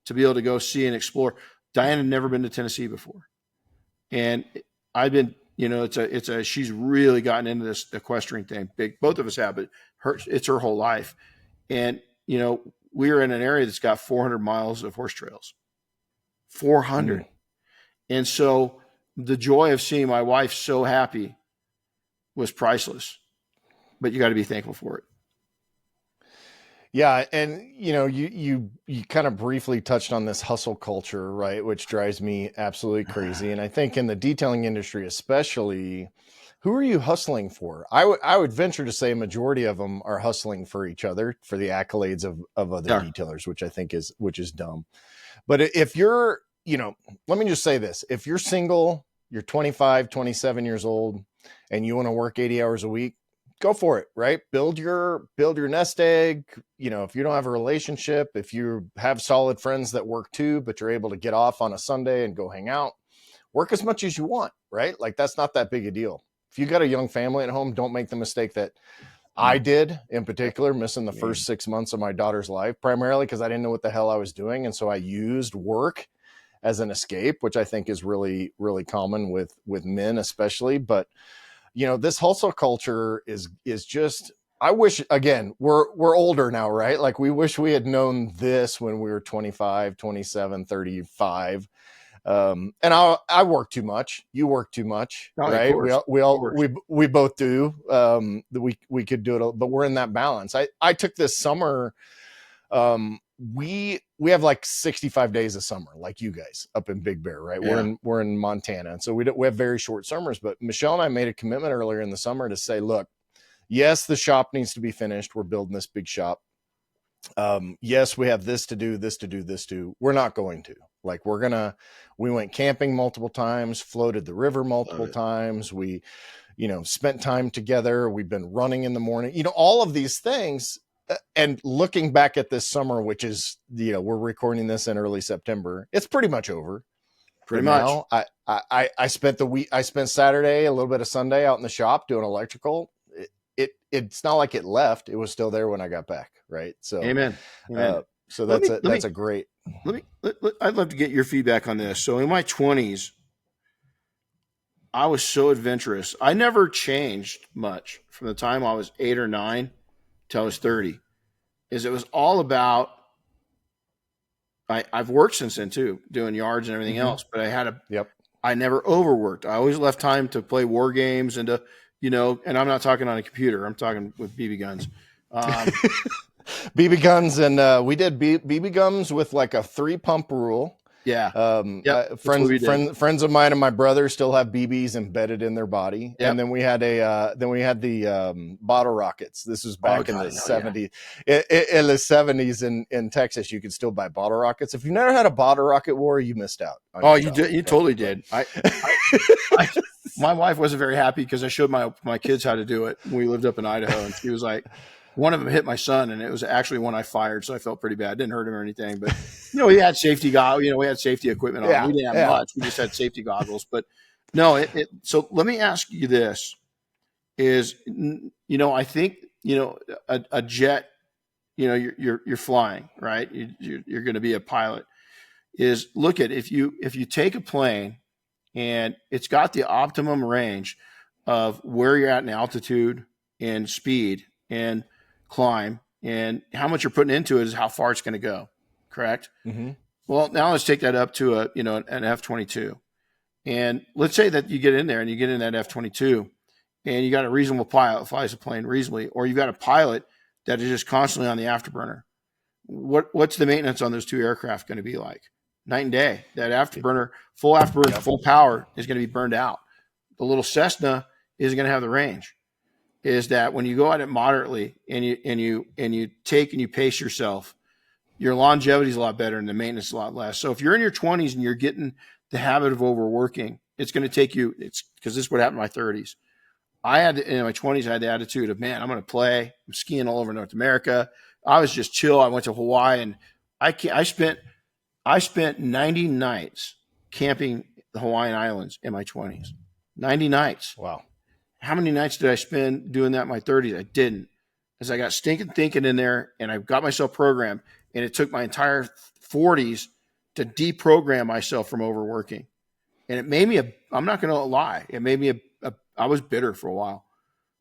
to be able to go see and explore. Diane had never been to Tennessee before. And I've been, she's really gotten into this equestrian thing. Both of us have, but it's her whole life. And, we are in an area that's got 400 miles of horse trails, 400. And so the joy of seeing my wife so happy was priceless, but you got to be thankful for it. Yeah, and you kind of briefly touched on this hustle culture, right, which drives me absolutely crazy. And I think in the detailing industry especially, who are you hustling for? I would venture to say a majority of them are hustling for each other, for the accolades of other Yeah. detailers, which I think is dumb. But if you're, let me just say this, if you're single, you're 25, 27 years old, and you want to work 80 hours a week, go for it, right? Build your nest egg. If you don't have a relationship, if you have solid friends that work too, but you're able to get off on a Sunday and go hang out, work as much as you want, right? Like, that's not that big a deal. If you got a young family at home, don't make the mistake that I did, in particular, missing the first 6 months of my daughter's life, primarily because I didn't know what the hell I was doing. And so I used work as an escape, which I think is really, really common with men, especially. But, this hustle culture is just, I wish, again, we're older now, right? Like, we wish we had known this when we were 25, 27, 35. And I work too much. You work too much, right? We both do. We could do it, but we're in that balance. I took this summer. We have like 65 days of summer, like you guys up in Big Bear, right? Yeah. We're in Montana, and so we have very short summers. But Michelle and I made a commitment earlier in the summer to say, look, yes, the shop needs to be finished. We're building this big shop. Yes, we have this to do, this to do, this to. We're not going to. Like, we went camping multiple times, floated the river multiple times. We, spent time together. We've been running in the morning, all of these things. And looking back at this summer, which is, we're recording this in early September, it's pretty much over. Pretty much. Now, I spent the week, I spent Saturday, a little bit of Sunday out in the shop doing electrical. It's not like it left. It was still there when I got back. Right. So, Amen. So that's a great. I'd love to get your feedback on this. So in my 20s, I was so adventurous. I never changed much from the time I was 8 or 9 till I was 30. It was all about, I've worked since then too, doing yards and everything else, but I never overworked. I always left time to play war games and to, and I'm not talking on a computer. I'm talking with BB guns. BB guns, and we did BB guns with like a 3-pump rule. Yeah. Friends of mine and my brother still have BBs embedded in their body. Yep. And then we had the bottle rockets. This was back in the 70s. Yeah. In the 70s in Texas, you could still buy bottle rockets. If you never had a bottle rocket war, you missed out. Oh, you did. You totally did. My wife wasn't very happy because I showed my kids how to do it. We lived up in Idaho, and she was like, one of them hit my son, and it was actually one I fired, so I felt pretty bad. Didn't hurt him or anything, but we had safety we had safety equipment on. We didn't have much. We just had safety goggles. But no, so let me ask you this: is I think a jet, you're flying, right? You're going to be a pilot. Is look at if you take a plane and it's got the optimum range of where you're at in altitude and speed and climb, and how much you're putting into it is how far it's going to go. Correct. Mm-hmm. Well, now let's take that up to an F-22, and let's say that you get in there and you get in that F-22, and you got a reasonable pilot flies the plane reasonably, or you've got a pilot that is just constantly on the afterburner. What's the maintenance on those two aircraft going to be like? Night and day. That afterburner, full power is going to be burned out. The little Cessna isn't going to have the range. Is that when you go at it moderately and you take and you pace yourself, your longevity is a lot better and the maintenance is a lot less. So if you're in your 20s and you're getting the habit of overworking, it's going to take you. It's because this is what happened in my 30s. In my 20s, I had the attitude of, man, I'm going to play. I'm skiing all over North America. I was just chill. I went to Hawaii, and I spent 90 nights camping the Hawaiian Islands in my 20s. 90 nights. Wow. How many nights did I spend doing that in my 30s? I didn't. As I got stinking thinking in there, and I got myself programmed, and it took my entire 40s to deprogram myself from overworking. And it made me I'm not going to lie, it made me I was bitter for a while.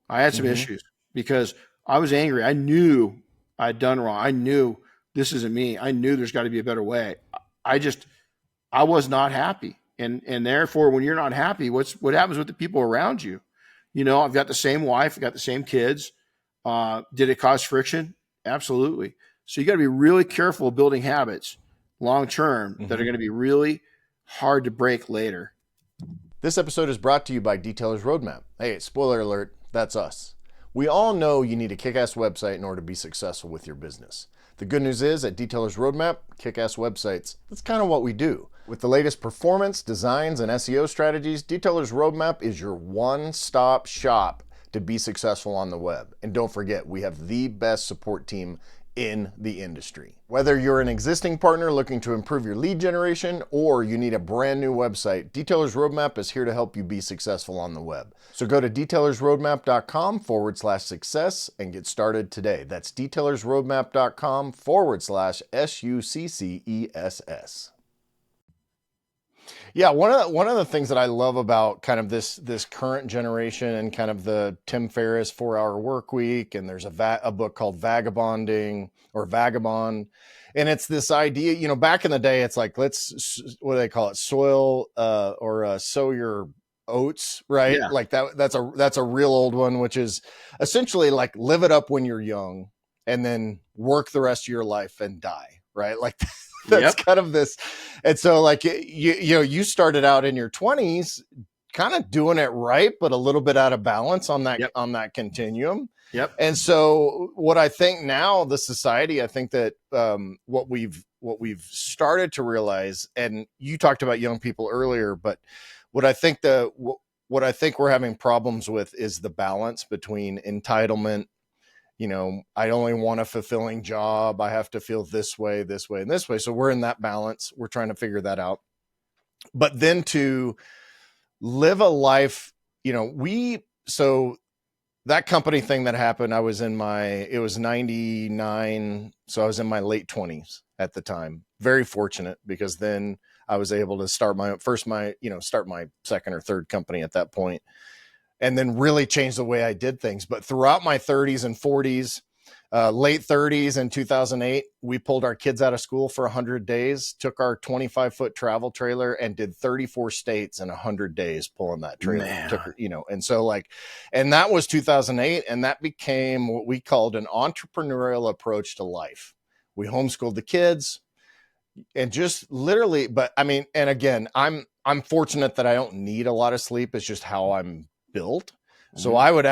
I had some issues because I was angry. I knew I'd done wrong. I knew this isn't me. I knew there's got to be a better way. I was not happy. And therefore, when you're not happy, what happens with the people around you? I've got the same wife, I've got the same kids. Did it cause friction? Absolutely. So you got to be really careful building habits long term that are going to be really hard to break later. This episode is brought to you by Detailer's Roadmap. Hey, spoiler alert, that's us. We all know you need a kick-ass website in order to be successful with your business. The good news is at Detailer's Roadmap, kick-ass websites, that's kind of what we do. With the latest performance, designs, and SEO strategies, Detailer's Roadmap is your one-stop shop to be successful on the web. And don't forget, we have the best support team in the industry. Whether you're an existing partner looking to improve your lead generation or you need a brand new website, Detailer's Roadmap is here to help you be successful on the web. So go to detailersroadmap.com/success and get started today. That's detailersroadmap.com/SUCCESS. Yeah, one of the things that I love about kind of this current generation and kind of the Tim Ferriss 4-Hour Work Week, and there's a book called Vagabond, and it's this idea, back in the day, it's like, what do they call it? Sow your oats, right? Yeah. Like that's a real old one, which is essentially like live it up when you're young and then work the rest of your life and die, right? Like that's kind of this. And so like, you started out in your 20s kind of doing it right, but a little bit out of balance on that continuum. Yep. And so what I think now, the society, I think that what we've started to realize, and you talked about young people earlier, but what I think we're having problems with is the balance between entitlement. I only want a fulfilling job. I have to feel this way, and this way. So we're in that balance. We're trying to figure that out. But then to live a life, so that company thing that happened, it was 99. So I was in my late 20s at the time. Very fortunate, because then I was able to start my second or third company at that point, and then really change the way I did things. But throughout my 30s and 40s, late 30s in 2008, we pulled our kids out of school for 100 days, took our 25-foot travel trailer and did 34 states in 100 days pulling that trailer. And so and that was 2008. And that became what we called an entrepreneurial approach to life. We homeschooled the kids and just literally, but I mean, and again, I'm fortunate that I don't need a lot of sleep. It's just how I'm built. So I had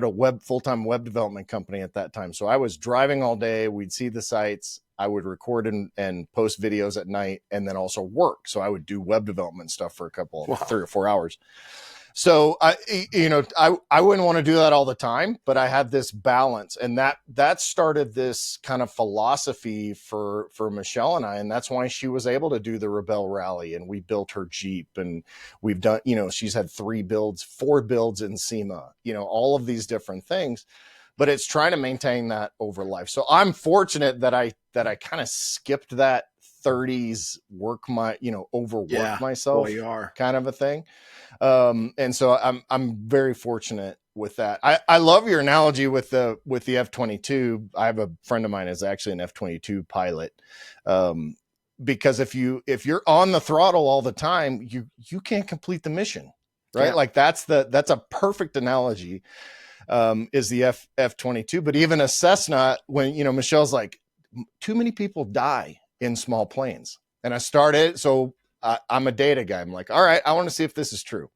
a full-time web development company at that time. So I was driving all day. We'd see the sites. I would record and post videos at night, and then also work. So I would do web development stuff for 3 or 4 hours. So I wouldn't want to do that all the time, but I had this balance, and that started this kind of philosophy for Michelle and I. And that's why she was able to do the Rebel Rally, and we built her Jeep, and we've done, she's had 4 builds in SEMA, all of these different things, but it's trying to maintain that over life. So I'm fortunate that I kind of skipped that 30s overwork myself kind of a thing. And so I'm very fortunate with that. I love your analogy with the F-22. I have a friend of mine is actually an F-22 pilot. Because if you're on the throttle all the time, you can't complete the mission, right? Yeah. Like that's a perfect analogy, is the F-22. But even a Cessna, when, Michelle's like, too many people die in small planes. And I started, so I'm a data guy. I'm like, all right, I want to see if this is true.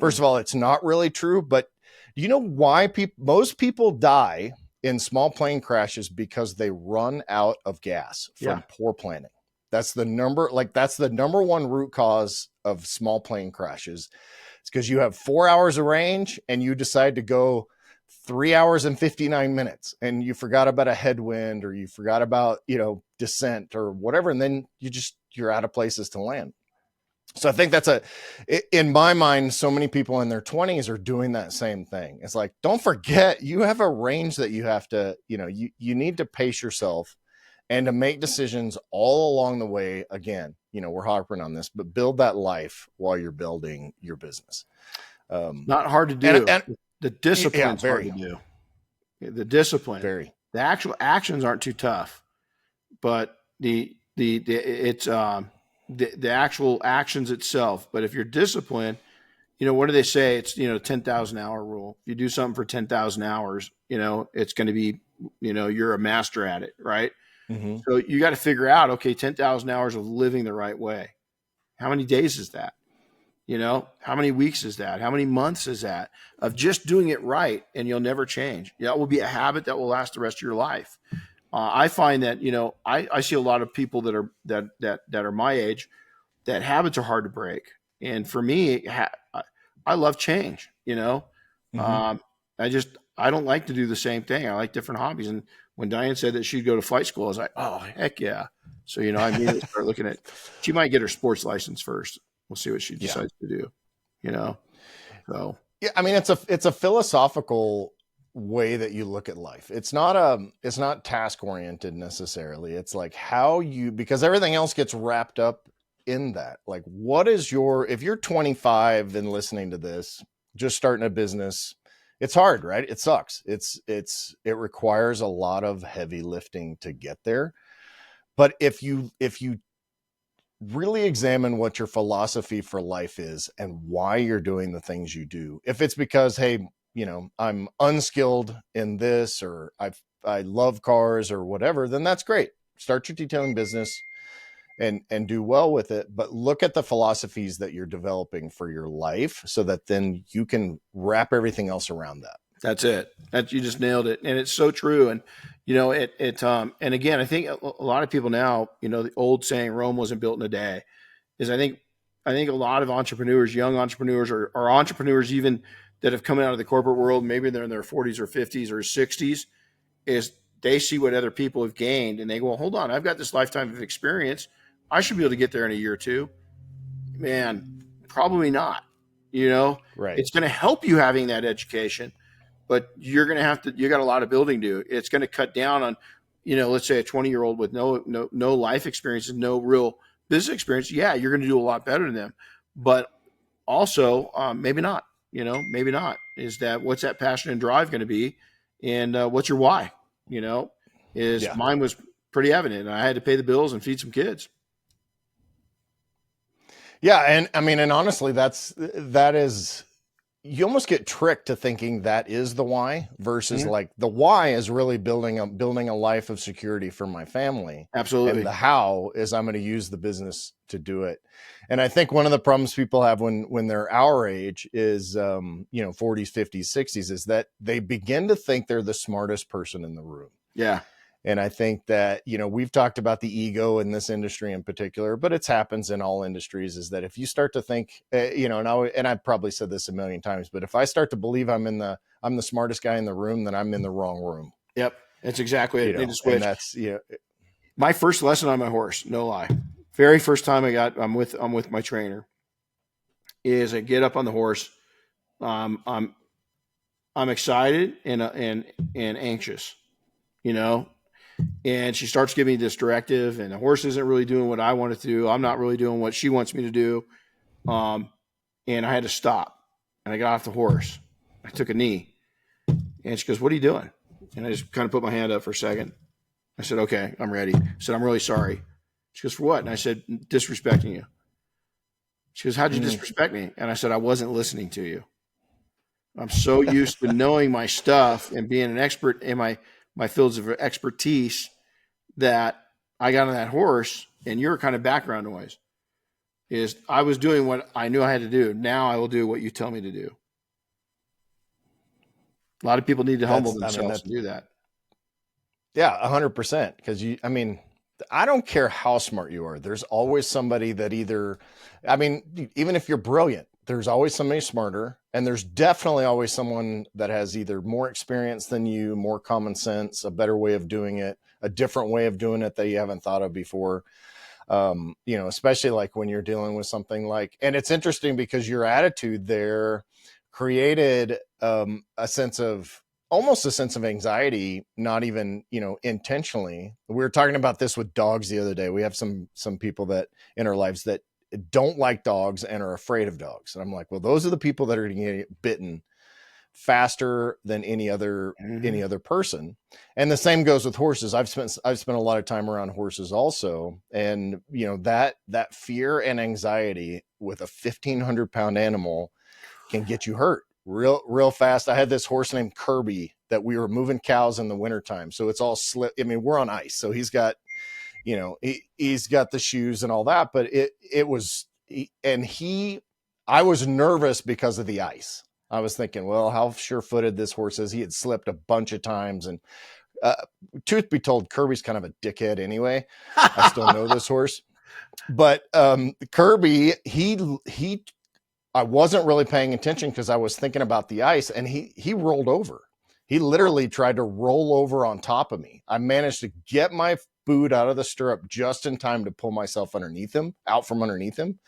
First of all, it's not really true, but do you know why most people die in small plane crashes? Because they run out of gas from poor planning. That's the number one root cause of small plane crashes. It's because you have 4 hours of range and you decide to go 3 hours and 59 minutes and you forgot about a headwind, or you forgot about, descent or whatever. And then you're out of places to land. So I think in my mind, so many people in their 20s are doing that same thing. It's like, don't forget, you have a range that you have to, you need to pace yourself and to make decisions all along the way. Again, we're harping on this, but build that life while you're building your business. Not hard to do. And the discipline's hard to do. The discipline, the actual actions aren't too tough, but the actual actions itself. But if you're disciplined, what do they say? It's, 10,000 hour rule. If you do something for 10,000 hours, it's going to be, you're a master at it. Right. Mm-hmm. So you got to figure out, okay, 10,000 hours of living the right way. How many days is that? How many weeks is that? How many months is that of just doing it right? And you'll never change. That will be a habit that will last the rest of your life. I find that, I see a lot of people that are my age, that habits are hard to break. And for me, I love change, Mm-hmm. I don't like to do the same thing. I like different hobbies. And when Diane said that she'd go to flight school, I was like, oh, heck yeah. So, I immediately start looking at, she might get her sports license first. We'll see what she decides to do, so. Yeah. I mean, it's a philosophical way that you look at life. It's not task oriented necessarily. It's like because everything else gets wrapped up in that. Like, if you're 25 and listening to this, just starting a business, it's hard, right? It sucks. It requires a lot of heavy lifting to get there. But if you really examine what your philosophy for life is and why you're doing the things you do, if it's because, hey, I'm unskilled in this, or I love cars or whatever, then that's great. Start your detailing business and do well with it. But look at the philosophies that you're developing for your life so that then you can wrap everything else around that. That's it. You just nailed it. And it's so true. And, and again, I think a lot of people now, the old saying, Rome wasn't built in a day, is I think a lot of entrepreneurs, young entrepreneurs, or entrepreneurs even that have come out of the corporate world, maybe they're in their 40s or 50s or 60s, is they see what other people have gained and they go, well, hold on, I've got this lifetime of experience. I should be able to get there in a year or two. Man, probably not. Right. It's going to help you having that education, but you're going to you got a lot of building to do. It's going to cut down on, let's say a 20-year-old with no life experience and no real business experience. Yeah, you're going to do a lot better than them, but also maybe not. Maybe not. What's that passion and drive going to be, and what's your why? Mine was pretty evident. I had to pay the bills and feed some kids. Yeah, and I mean, and honestly, that is, you almost get tricked to thinking that is the why versus like the why is really building a life of security for my family. Absolutely. And the how is I'm going to use the business to do it. And I think one of the problems people have when they're our age is, 40s, 50s, 60s, is that they begin to think they're the smartest person in the room. Yeah. And I think that, we've talked about the ego in this industry in particular, but it happens in all industries, is that if you start to think, and I've probably said this a million times, but if I start to believe I'm the smartest guy in the room, then I'm in the wrong room. Yep. That's exactly it. And that's, my first lesson on my horse, no lie. Very first time I'm with my trainer, is I get up on the horse. I'm excited and anxious, and she starts giving me this directive, and the horse isn't really doing what I want it to do. I'm not really doing what she wants me to do. And I had to stop, and I got off the horse. I took a knee, and she goes, "What are you doing?" And I just kind of put my hand up for a second. I said, "Okay, I'm ready." I said, "I'm really sorry." She goes, "For what?" And I said, "Disrespecting you." She goes, "How'd you disrespect me?" And I said, "I wasn't listening to you. I'm so used to knowing my stuff and being an expert in my fields of expertise that I got on that horse, and your kind of background noise is I was doing what I knew I had to do. Now I will do what you tell me to do." A lot of people need to humble themselves to do that. Yeah, 100%. Because I don't care how smart you are. There's always somebody that even if you're brilliant, there's always somebody smarter. And there's definitely always someone that has either more experience than you, more common sense, a better way of doing it, a different way of doing it that you haven't thought of before. Especially like when you're dealing with something like, and it's interesting because your attitude there created almost a sense of anxiety, not even, intentionally. We were talking about this with dogs the other day. We have some people that in our lives that don't like dogs and are afraid of dogs. And I'm like, well, those are the people that are going to get bitten faster than any other person. And the same goes with horses. I've spent a lot of time around horses also. And, that fear and anxiety with a 1,500-pound animal can get you hurt real fast. I had this horse named Kirby that we were moving cows in the wintertime. So it's all slip. I mean, we're on ice. So he's got, he's got the shoes and all that, but I was nervous because of the ice. I was thinking, well, how sure-footed this horse is. He had slipped a bunch of times, and truth be told, Kirby's kind of a dickhead anyway. I still know this horse, but Kirby, I wasn't really paying attention because I was thinking about the ice, and he rolled over. He literally tried to roll over on top of me. I managed to get my boot out of the stirrup just in time to pull myself out from underneath him.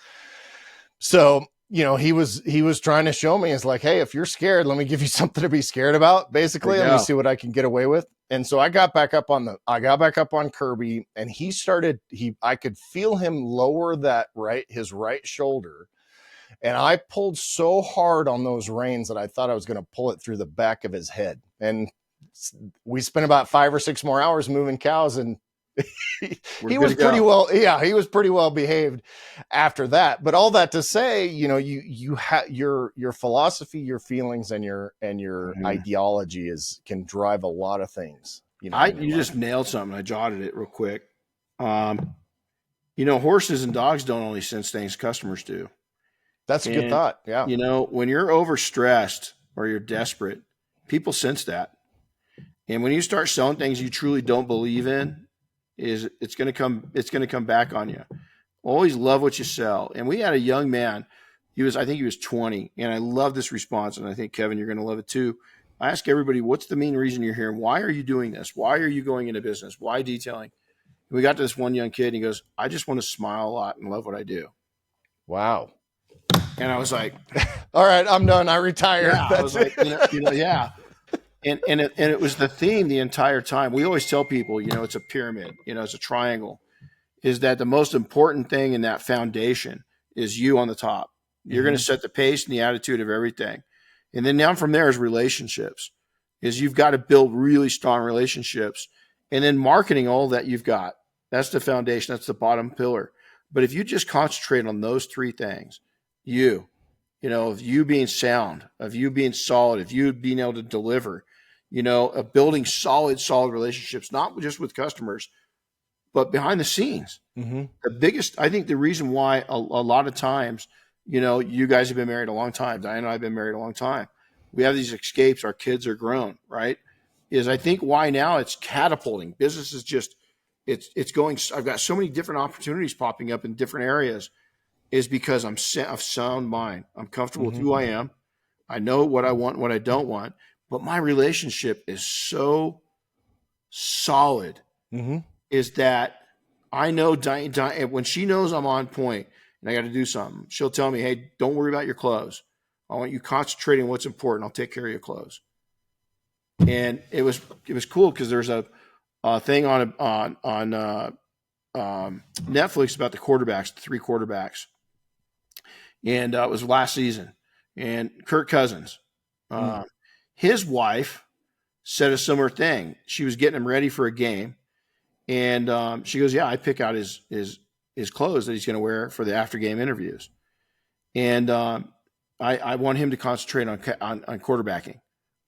So, he was trying to show me, it's like, hey, if you're scared, let me give you something to be scared about. Basically, let me see what I can get away with. And so I got back up on Kirby, and I could feel him lower his right shoulder. And I pulled so hard on those reins that I thought I was going to pull it through the back of his head. And we spent about 5 or 6 more hours moving cows, and he was pretty well. Yeah, he was pretty well behaved after that. But all that to say, you have your philosophy, your feelings, and your ideology can drive a lot of things. You just nailed something. I jotted it real quick. Horses and dogs don't only sense things, customers do. That's a good thought. Yeah. When you're overstressed or you're desperate, people sense that. And when you start selling things you truly don't believe in, it's going to come back on you. Always love what you sell. And we had a young man, I think he was 20, and I love this response. And I think, Kevin, you're going to love it too. I ask everybody, what's the main reason you're here? Why are you doing this? Why are you going into business? Why detailing? And we got to this one young kid, and he goes, I just want to smile a lot and love what I do. Wow. And I was like, all right, I'm done. I retired. Yeah, I was like, yeah. And it was the theme the entire time. We always tell people, it's a pyramid, it's a triangle, is that the most important thing in that foundation is you on the top. You're going to set the pace and the attitude of everything. And then down from there is relationships, is you've got to build really strong relationships, and then marketing all that you've got. That's the foundation. That's the bottom pillar. But if you just concentrate on those 3 things, of you being sound, of you being solid, of you being able to deliver, of building solid relationships, not just with customers, but behind the scenes. Mm-hmm. I think the reason why a lot of times, you guys have been married a long time. Diane and I have been married a long time. We have these escapes. Our kids are grown, right? Is I think why now it's catapulting. Business is just, it's going. I've got so many different opportunities popping up in different areas, is because I'm of sound mind. I'm comfortable with who I am. I know what I want, what I don't want, but my relationship is so solid, is that I know Diane, when she knows I'm on point and I got to do something, she'll tell me, hey, don't worry about your clothes. I want you concentrating on what's important. I'll take care of your clothes. And it was cool because there's a thing on Netflix about the quarterbacks, the 3 quarterbacks. And it was last season. And Kirk Cousins, his wife said a similar thing. She was getting him ready for a game. And she goes, yeah, I pick out his clothes that he's going to wear for the after game interviews. And I want him to concentrate on quarterbacking.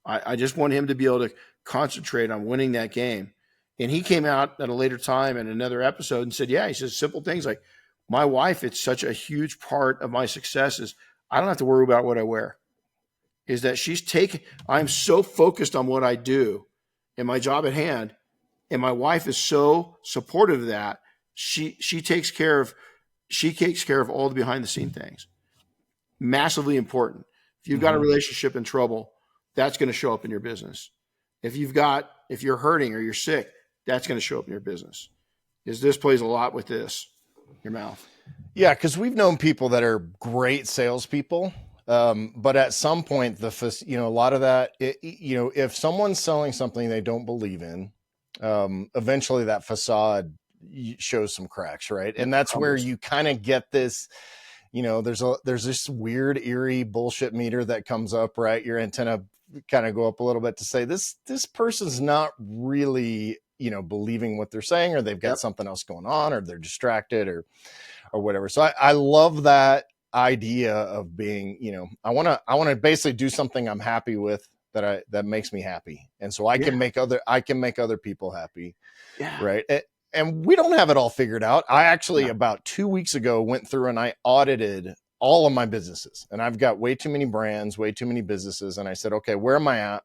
I just want him to be able to concentrate on winning that game. And he came out at a later time in another episode and said, yeah, he says simple things like, my wife, it's such a huge part of my success is I don't have to worry about what I wear. Is that I'm so focused on what I do and my job at hand. And my wife is so supportive of that. She takes care of all the behind the scene things. Massively important. If you've got a relationship in trouble, that's going to show up in your business. If you're hurting or you're sick, that's going to show up in your business. This plays a lot with this. Your mouth. Yeah, because we've known people that are great salespeople, but at some point, a lot of that, if someone's selling something they don't believe in, eventually that facade shows some cracks, right? And that's where you kind of get this. There's this weird, eerie bullshit meter that comes up, right? Your antenna kind of go up a little bit to say this person's not really believing what they're saying, or they've got something else going on, or they're distracted or whatever. So I love that. idea of being, I want to basically do something I'm happy with, that makes me happy. And so I can make other people happy. Yeah. Right. And we don't have it all figured out. I actually about 2 weeks ago went through and I audited all of my businesses, and I've got way too many brands, way too many businesses. And I said, okay, where am I at?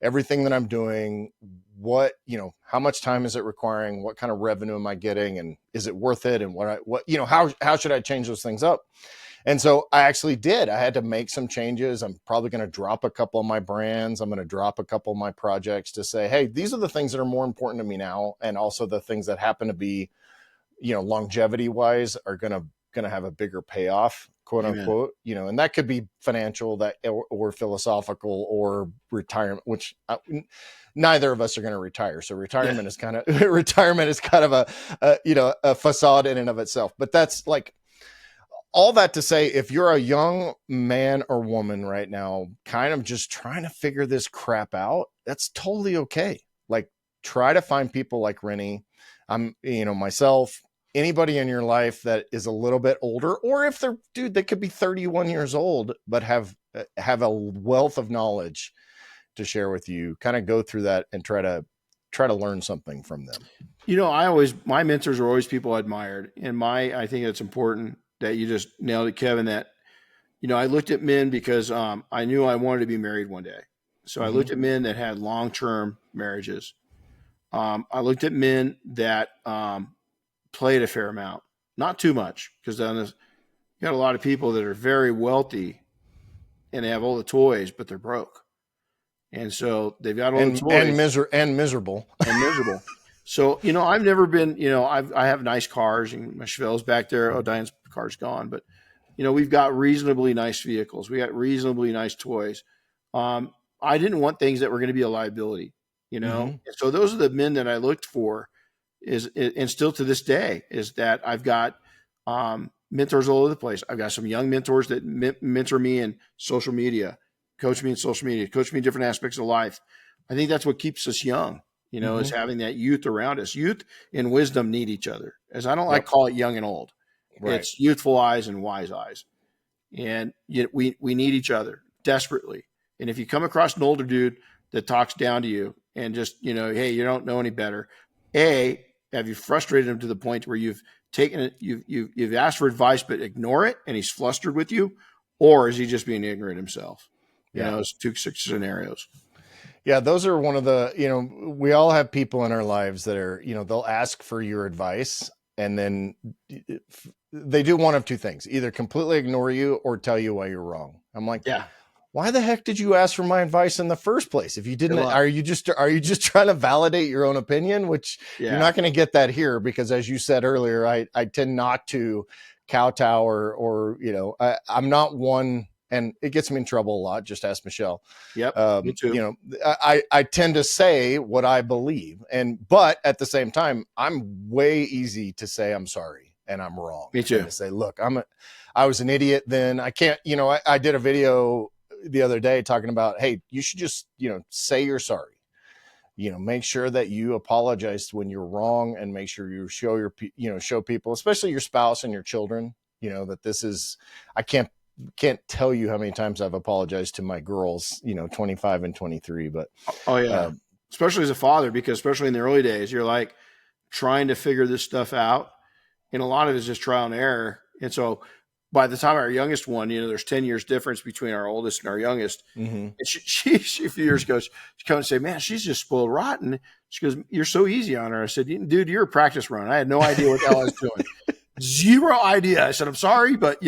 Everything that I'm doing, what, how much time is it requiring? What kind of revenue am I getting? And is it worth it? And how should I change those things up? And so I actually did. I had to make some changes. I'm probably going to drop a couple of my brands. I'm going to drop a couple of my projects to say, hey, these are the things that are more important to me now. And also the things that happen to be, longevity wise are going to have a bigger payoff, quote unquote, and that could be financial, or philosophical, or retirement, which neither of us are going to retire. So retirement is kind of a facade in and of itself. But that's like, all that to say, if you're a young man or woman right now, kind of just trying to figure this crap out, that's totally okay. Like, try to find people like Renny, myself, anybody in your life that is a little bit older, or if they could be 31 years old, but have a wealth of knowledge to share with you. Kind of go through that and try to learn something from them. My mentors are always people I admired, and I think it's important that you just nailed it, Kevin, that, I looked at men because I knew I wanted to be married one day. So I looked at men that had long-term marriages. I looked at men that played a fair amount, not too much, because then you got a lot of people that are very wealthy and they have all the toys, but they're broke. And so they've got all the toys. And miserable. So, I've never been, I have nice cars, and my Chevelle's back there. Oh, Diane's car's gone. But, we've got reasonably nice vehicles. We got reasonably nice toys. I didn't want things that were going to be a liability, So those are the men that I looked for, and still to this day, is that I've got mentors all over the place. I've got some young mentors that mentor me in social media, coach me in social media, coach me in different aspects of life. I think that's what keeps us young. Is having that youth around us. Youth and wisdom need each other. As I don't like call it young and old. Right. It's youthful eyes and wise eyes. And we need each other desperately. And if you come across an older dude that talks down to you and just, hey, you don't know any better, have you frustrated him to the point where you've taken it, you've asked for advice but ignore it, and he's flustered with you, or is he just being ignorant himself? It's two scenarios. Yeah, those are one of the, we all have people in our lives that are, they'll ask for your advice, and then they do one of two things: either completely ignore you or tell you why you're wrong. I'm like, why the heck did you ask for my advice in the first place? If you didn't, are you just trying to validate your own opinion, which you're not going to get that here, because as you said earlier, I tend not to kowtow or I'm not one. And it gets me in trouble a lot. Just ask Michelle. Yep. Me too. I tend to say what I believe, but at the same time, I'm way easy to say I'm sorry and I'm wrong. Me too. And to say, look, I was an idiot then. I can't. I did a video the other day talking about, hey, you should just say you're sorry. Make sure that you apologize when you're wrong, and make sure you show people, especially your spouse and your children, that this is. I can't tell you how many times I've apologized to my girls, 25 and 23, but especially as a father, because especially in the early days, you're like trying to figure this stuff out, and a lot of it is just trial and error. And so by the time our youngest one, there's 10 years difference between our oldest and our youngest. Mm-hmm. And she a few years ago, she comes and say, man, she's just spoiled rotten. She goes, you're so easy on her. I said, dude, you're a practice run. I had no idea what the hell I was doing. Zero idea. I said, I'm sorry, but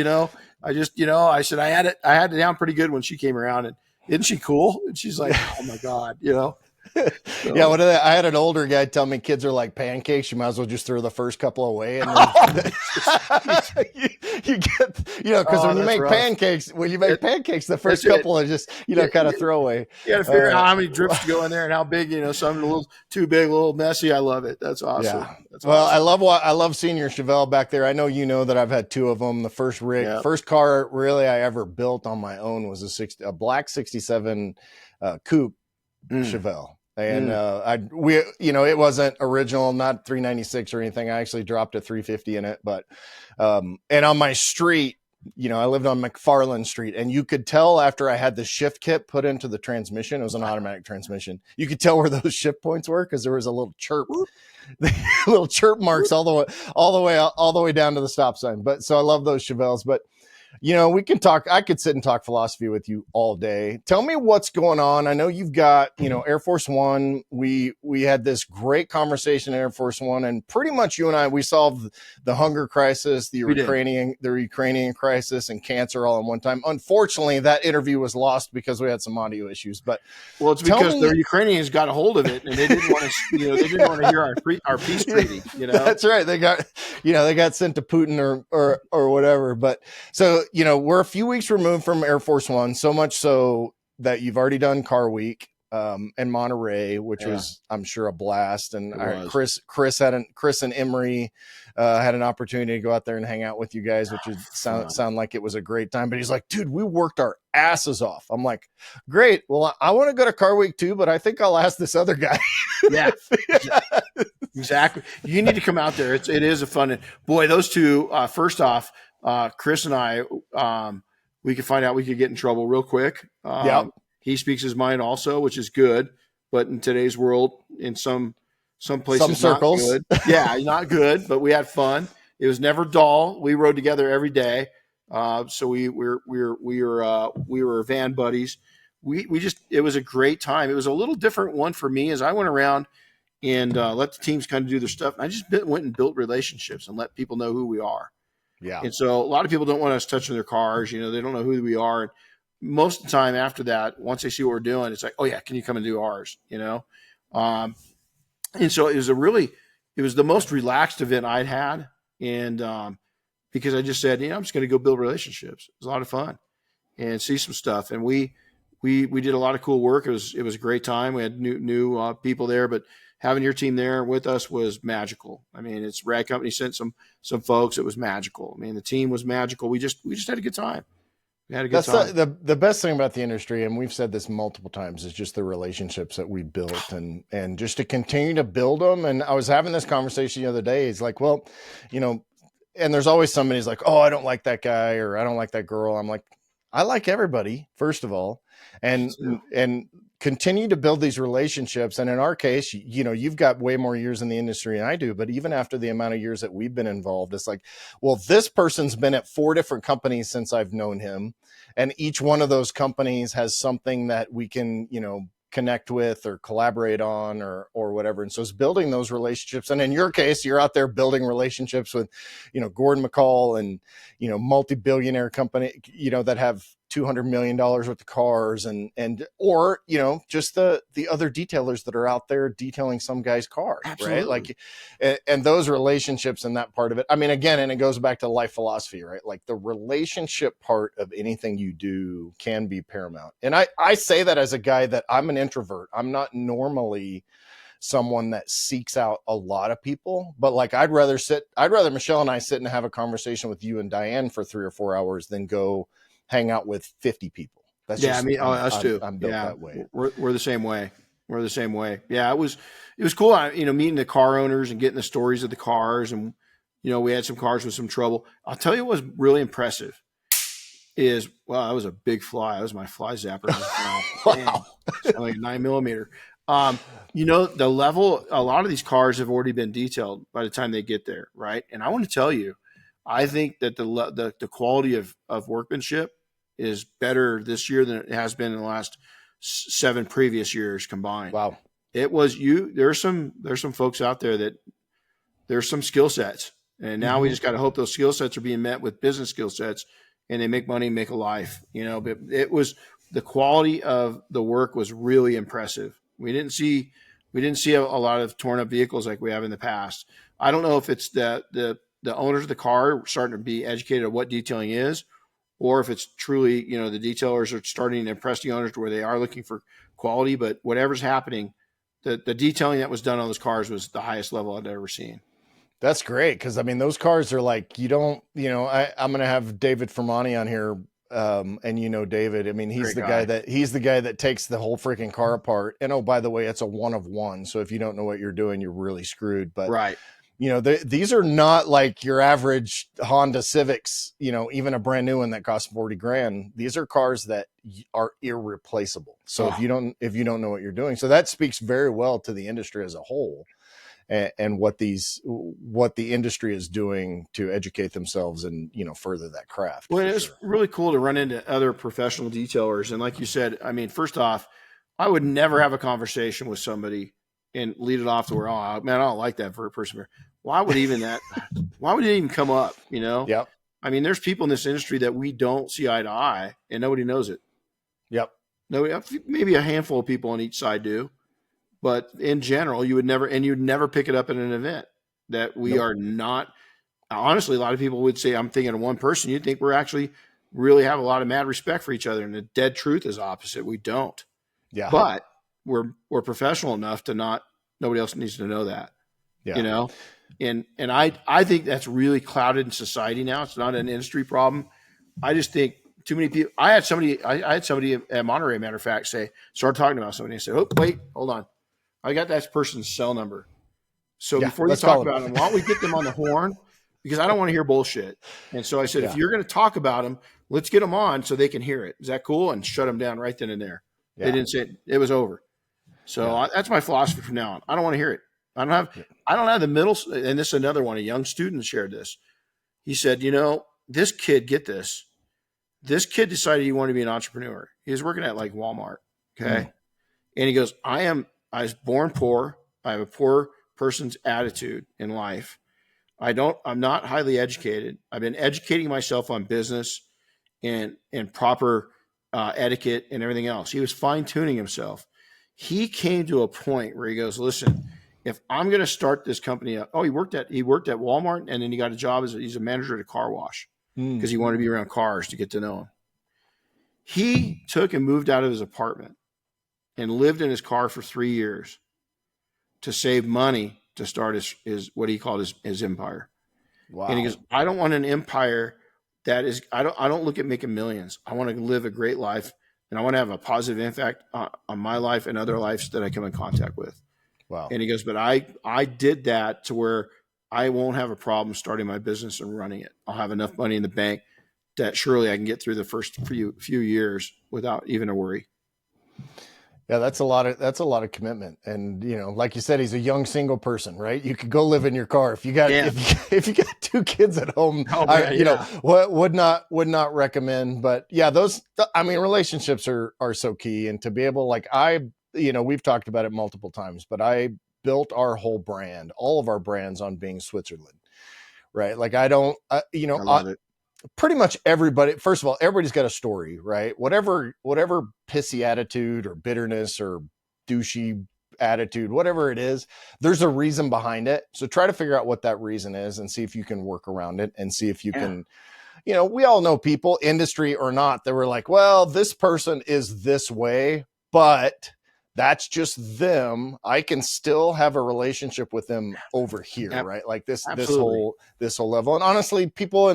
I just, I said, I had it down pretty good when she came around, and isn't she cool? And she's like, oh my God, So. Yeah. I had an older guy tell me kids are like pancakes. You might as well just throw the first couple away. And then you get, because when you make pancakes, the first couple are just, kind of throwaway. You got to figure out how many drips to go in there and how big, some a little too big, a little messy. I love it. That's awesome. Yeah. That's awesome. I love seeing your Chevelle back there. I know that I've had two of them. The first car really I ever built on my own was a black 67 coupe Chevelle. And it wasn't original, not 396 or anything. I actually dropped a 350 in it, but and on my street, I lived on McFarland Street, and you could tell after I had the shift kit put into the transmission, it was an automatic transmission. You could tell where those shift points were because there was a little chirp, little chirp marks all the way down to the stop sign. But so I love those Chevelles. But we can talk. I could sit and talk philosophy with you all day. Tell me what's going on. I know you've got, Air Force One. We had this great conversation in Air Force One, and pretty much you and I, we solved the hunger crisis, the Ukrainian crisis, and cancer all in one time. Unfortunately, that interview was lost because we had some audio issues. But it's because the Ukrainians got a hold of it, and they didn't want to, they didn't want to hear our peace treaty. That's right. They got sent to Putin or whatever. But so. We're a few weeks removed from Air Force One, so much so that you've already done Car Week in Monterey, which was, I'm sure, a blast. And Chris and Emery had an opportunity to go out there and hang out with you guys, which would sound like it was a great time. But he's like, dude, we worked our asses off. I'm like, great. Well, I want to go to Car Week too, but I think I'll ask this other guy. Yeah. Exactly. You need to come out there. It is a fun. Boy, those two. First off. Chris and I, we could find out we could get in trouble real quick. He speaks his mind also, which is good. But in today's world, in some places, some circles, not good. Yeah, not good. But we had fun. It was never dull. We rode together every day. So we were van buddies. It was a great time. It was a little different one for me as I went around and let the teams kind of do their stuff. I just went and built relationships and let people know who we are. Yeah. And so a lot of people don't want us touching their cars. They don't know who we are. And most of the time after that, once they see what we're doing, it's like, oh yeah, can you come and do ours? And so it was the most relaxed event I'd had. And because I just said, I'm just going to go build relationships. It was a lot of fun and see some stuff. And we did a lot of cool work. It was a great time. We had new people there, but having your team there with us was magical. I mean, it's Rad Company sent some folks. It was magical. I mean, the team was magical. We just had a good time. We had a good time. The best thing about the industry, and we've said this multiple times, is just the relationships that we built and just to continue to build them. And I was having this conversation the other day. It's like, well, and there's always somebody who's like, oh, I don't like that guy or I don't like that girl. I'm like, I like everybody, first of all, and continue to build these relationships. And in our case, you've got way more years in the industry than I do, but even after the amount of years that we've been involved, it's like, well, this person's been at 4 different companies since I've known him. And each one of those companies has something that we can, connect with or collaborate on or whatever. And so it's building those relationships. And in your case, you're out there building relationships with, Gordon McCall and, multi-billionaire company, that have $200 million worth of cars or just the other detailers that are out there detailing some guy's car. Absolutely. Right? Like, and those relationships and that part of it. I mean, again, and it goes back to life philosophy, right? Like the relationship part of anything you do can be paramount. And I say that as a guy that I'm an introvert. I'm not normally someone that seeks out a lot of people, but like I'd rather Michelle and I sit and have a conversation with you and Diane for 3 or 4 hours than go hang out with 50 people. That's us too. I'm built that way. We're the same way. We're the same way. Yeah, it was cool. Meeting the car owners and getting the stories of the cars, and we had some cars with some trouble. I'll tell you what was really impressive is, well, that was a big fly. That was my fly zapper. Wow. Like 9mm. The level, a lot of these cars have already been detailed by the time they get there, right? And I want to tell you, I think that the quality of workmanship is better this year than it has been in the last 7 previous years combined. Wow. It was there's some folks out there that there's some skill sets, and now we just got to hope those skill sets are being met with business skill sets, and they make money, make a life. But it was, the quality of the work was really impressive. We didn't see a lot of torn up vehicles like we have in the past. I don't know if it's the owners of the car starting to be educated on what detailing is, or if it's truly, the detailers are starting to impress the owners to where they are looking for quality. But whatever's happening, the detailing that was done on those cars was the highest level I'd ever seen. That's great. Cause I mean, those cars are like, I'm going to have David Fermani on here. And David, I mean, he's the guy that takes the whole freaking car apart. And oh, by the way, it's a 1 of 1. So if you don't know what you're doing, you're really screwed. But right. these are not like your average Honda Civics, even a brand new one that costs 40 grand. These are cars that are irreplaceable. So if you don't know what you're doing, so that speaks very well to the industry as a whole, and what the industry is doing to educate themselves and, further that craft. Well, it's really cool to run into other professional detailers. And like you said, I mean, first off, I would never have a conversation with somebody and lead it off to where, oh man, I don't like that for a person. Why would it even come up? Yep. I mean, there's people in this industry that we don't see eye to eye and nobody knows it. Yep. Maybe a handful of people on each side do, but in general, you'd never pick it up at an event that we are not. Honestly, a lot of people would say, I'm thinking of one person. You'd think we're actually really have a lot of mad respect for each other. And the dead truth is opposite. We don't. Yeah. But we're professional enough to nobody else needs to know that, and I think that's really clouded in society now. It's not an industry problem. I just think too many people. I had somebody at Monterey, matter of fact, start talking about somebody and said, oh, wait, hold on. I got that person's cell number. So before you talk about them, why don't we get them on the horn? Because I don't want to hear bullshit. And so I said, if you're going to talk about them, let's get them on so they can hear it. Is that cool? And shut them down right then and there. Yeah. They didn't say it was over. So that's my philosophy from now on. I don't want to hear it. I don't have the middle. And this is another one. A young student shared this. He said, this kid, get this. This kid decided he wanted to be an entrepreneur. He was working at like Walmart. Okay. And he goes, I was born poor. I have a poor person's attitude in life. I'm not highly educated. I've been educating myself on business and proper etiquette and everything else. He was fine tuning himself. He came to a point where he goes, listen, if I'm going to start this company up, he worked at Walmart, and then he got a job he's a manager at a car wash because he wanted to be around cars to get to know him. He took and moved out of his apartment and lived in his car for 3 years to save money to start his what he called his empire. Wow. And he goes, I don't want an empire that is, I don't look at making millions. I want to live a great life, and I want to have a positive impact on my life and other lives that I come in contact with. Wow. And he goes, but I did that to where I won't have a problem starting my business and running it. I'll have enough money in the bank that surely I can get through the first few years without even a worry. Yeah, that's a lot of commitment. And, like you said, he's a young single person, right? You could go live in your car. If you got, if you got 2 kids at home, would not recommend, but relationships are so key. And to be able, like we've talked about it multiple times, but I built our whole brand, all of our brands on being Switzerland, right? Like I love it. Pretty much everybody, first of all, everybody's got a story, right? Whatever pissy attitude or bitterness or douchey attitude, whatever it is, there's a reason behind it. So try to figure out what that reason is and see if you can work around it and see if you can, we all know people, industry or not, that were like, well, this person is this way, but that's just them. I can still have a relationship with them over here, right? Like this whole level. And honestly, people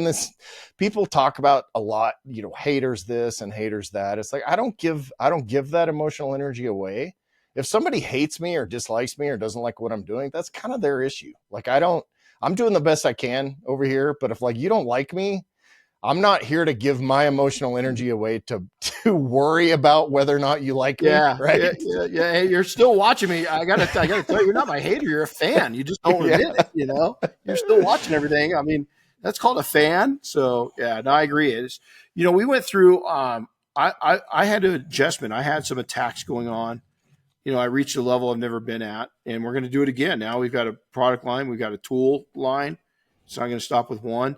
talk about a lot, haters this and haters that. It's like, I don't give that emotional energy away. If somebody hates me or dislikes me or doesn't like what I'm doing, that's kind of their issue. Like I'm doing the best I can over here, but if you don't like me, I'm not here to give my emotional energy away to worry about whether or not you like me. Right? Yeah. Hey, you're still watching me. I gotta tell you, you're not my hater. You're a fan. You just don't admit it. You're still watching everything. I mean, that's called a fan. So yeah, no, I agree. It's we went through. I had an adjustment. I had some attacks going on. I reached a level I've never been at, and we're going to do it again. Now we've got a product line. We've got a tool line. So I'm going to stop with one.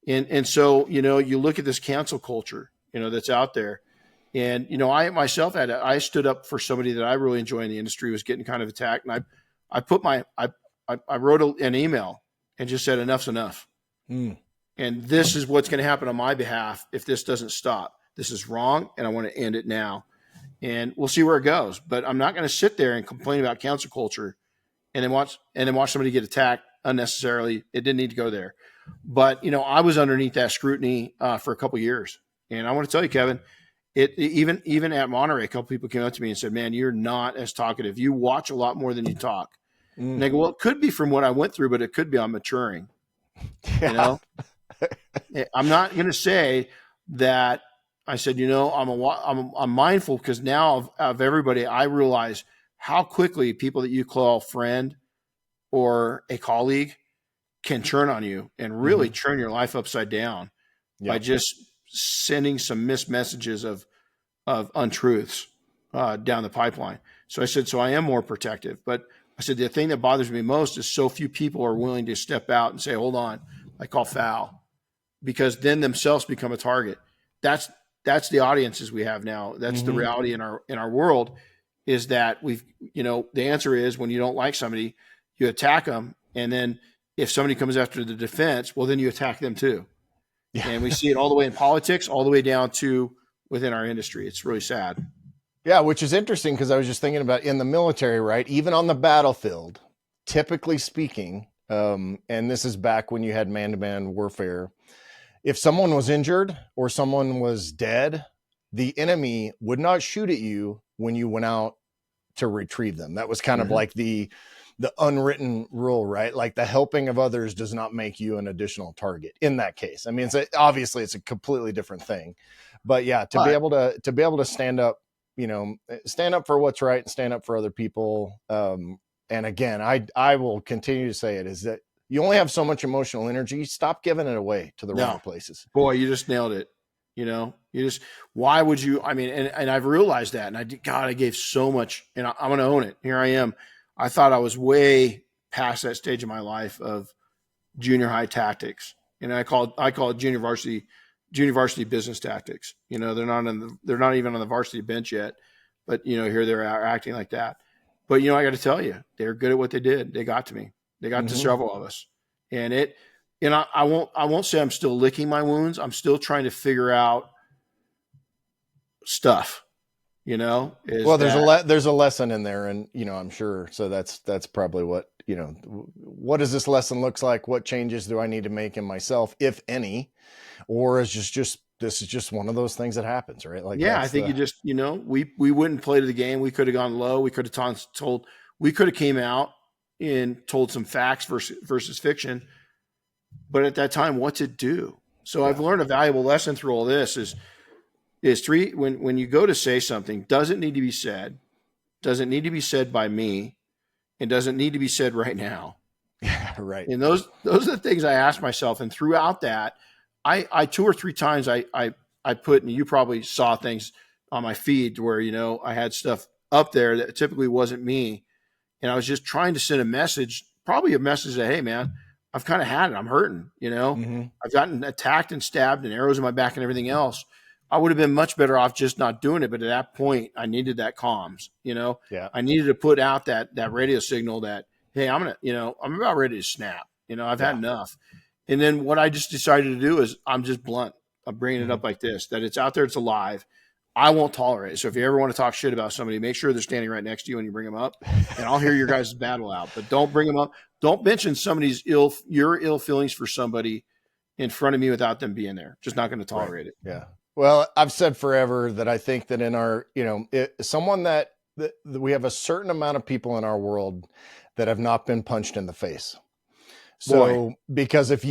And so, you look at this cancel culture, that's out there. And, I myself I stood up for somebody that I really enjoy in the industry was getting kind of attacked. And I wrote an email and just said, enough's enough. And this is what's going to happen on my behalf if this doesn't stop. This is wrong, and I want to end it now. And we'll see where it goes. But I'm not going to sit there and complain about cancel culture and then watch somebody get attacked unnecessarily. It didn't need to go there. But, I was underneath that scrutiny for a couple of years. And I want to tell you, Kevin, even at Monterey, a couple people came up to me and said, man, you're not as talkative. You watch a lot more than you talk. And I go, well, it could be from what I went through, but it could be I'm maturing. Yeah. You know, I'm not going to say that. I said, I'm mindful because now of everybody, I realize how quickly people that you call friend or a colleague can turn on you and really turn your life upside down by just sending some missed messages of untruths down the pipeline. So I said, so I am more protective. But I said, the thing that bothers me most is so few people are willing to step out and say, hold on, I call foul, because then themselves become a target. That's the audiences we have now. That's the reality in our world, is that the answer is, when you don't like somebody, you attack them. And then if somebody comes after the defense, well, then you attack them too. Yeah. And we see it all the way in politics, all the way down to within our industry. It's really sad. Yeah, which is interesting, because I was just thinking about in the military, right? Even on the battlefield, typically speaking, and this is back when you had man-to-man warfare, if someone was injured or someone was dead, the enemy would not shoot at you when you went out to retrieve them. That was kind of like the unwritten rule, right? Like, the helping of others does not make you an additional target in that case. I mean, obviously it's a completely different thing, but yeah, to be able to stand up, stand up for what's right and stand up for other people. And again, I will continue to say it, is that you only have so much emotional energy. Stop giving it away to the wrong places. Boy, you just nailed it. Why would you? I mean, and I've realized that, and I gave so much, and I'm going to own it. Here I am. I thought I was way past that stage of my life of junior high tactics, and I call it junior varsity business tactics. They're not even on the varsity bench yet, but here they're acting like that. But I got to tell you, they're good at what they did. They got to me. They got to several of us, and I won't say I'm still licking my wounds. I'm still trying to figure out stuff. There's a lesson in there, and I'm sure. So that's probably what does this lesson looks like? What changes do I need to make in myself, if any, or is this is just one of those things that happens, right? Like, yeah, I think we wouldn't play to the game. We could have gone low. We could have we could have came out and told some facts versus fiction. But at that time, what's it do? So I've learned a valuable lesson through all this is when you go to say something, doesn't need to be said, doesn't need to be said by me, and doesn't need to be said right now. Yeah, right. And those are the things I asked myself. And throughout that, I 2 or 3 times I put, and you probably saw things on my feed where, I had stuff up there that typically wasn't me. And I was just trying to send a message, probably a message that, hey man, I've kind of had it. I'm hurting, I've gotten attacked and stabbed and arrows in my back and everything else. I would have been much better off just not doing it. But at that point, I needed that comms, I needed to put out that radio signal that, hey, I'm about ready to snap. I've had enough. And then what I just decided to do is I'm just blunt. I'm bringing it up like this, that it's out there. It's alive. I won't tolerate it. So if you ever want to talk shit about somebody, make sure they're standing right next to you when you bring them up, and I'll hear your guys' battle out. But don't bring them up. Don't mention your ill feelings for somebody in front of me without them being there. Just not going to tolerate it. Yeah. Well, I've said forever that I think that in our, someone that we have a certain amount of people in our world that have not been punched in the face. So, because if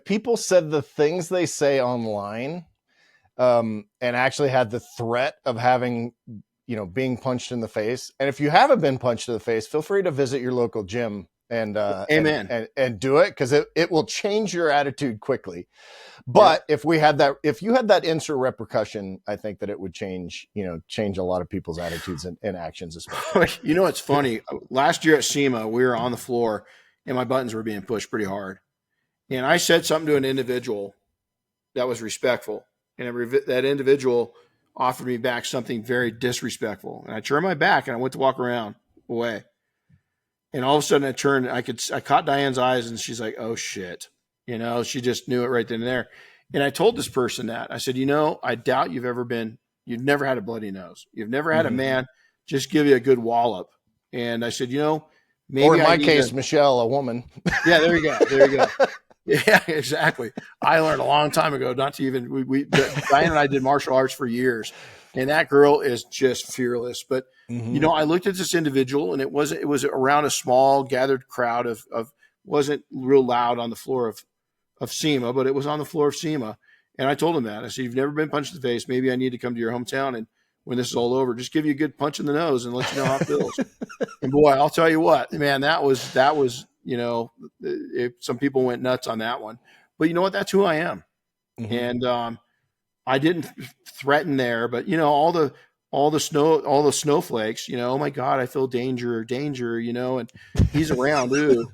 people said the things they say online, and actually had the threat of having, being punched in the face. And if you haven't been punched in the face, feel free to visit your local gym and do it, because it will change your attitude quickly. But if you had that instant repercussion, I think that it would change a lot of people's attitudes and actions, especially. It's funny. Last year at SEMA, we were on the floor and my buttons were being pushed pretty hard. And I said something to an individual that was respectful. And that individual offered me back something very disrespectful. And I turned my back and I went to walk around away. And all of a sudden I turned, I caught Diane's eyes and she's like, oh shit. She just knew it right then and there. And I told this person that. I said, I doubt you've never had a bloody nose. You've never had a man just give you a good wallop. And I said, maybe, or in my case, Michelle, a woman. Yeah, there you go. Yeah, exactly. I learned a long time ago not to even, Diane and I did martial arts for years. And that girl is just fearless. But, Mm-hmm. I looked at this individual, and it was around a small gathered crowd of wasn't real loud on the floor of SEMA, but it was on the floor of SEMA. And I told him that. I said, you've never been punched in the face. Maybe I need to come to your hometown, and when this is all over, just give you a good punch in the nose and let you know how it feels. And boy, I'll tell you what, man, that was, some people went nuts on that one. But you know what? That's who I am. Mm-hmm. And I didn't threaten there, but all the snowflakes, oh my God, I feel danger, and he's around, dude.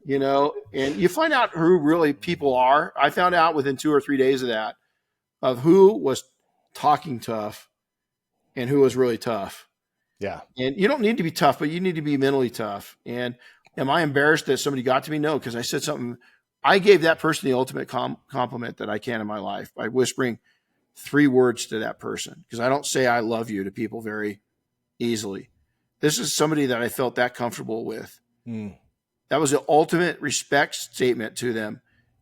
And you find out who really people are. I found out within 2 or 3 days of that, of who was talking tough and who was really tough. Yeah. And you don't need to be tough, but you need to be mentally tough. And am I embarrassed that somebody got to me? No, because I said something. I gave that person the ultimate compliment that I can in my life by whispering 3 words to that person, because I don't say I love you to people very easily. This is somebody that I felt that comfortable with. Mm. That was the ultimate respect statement to them.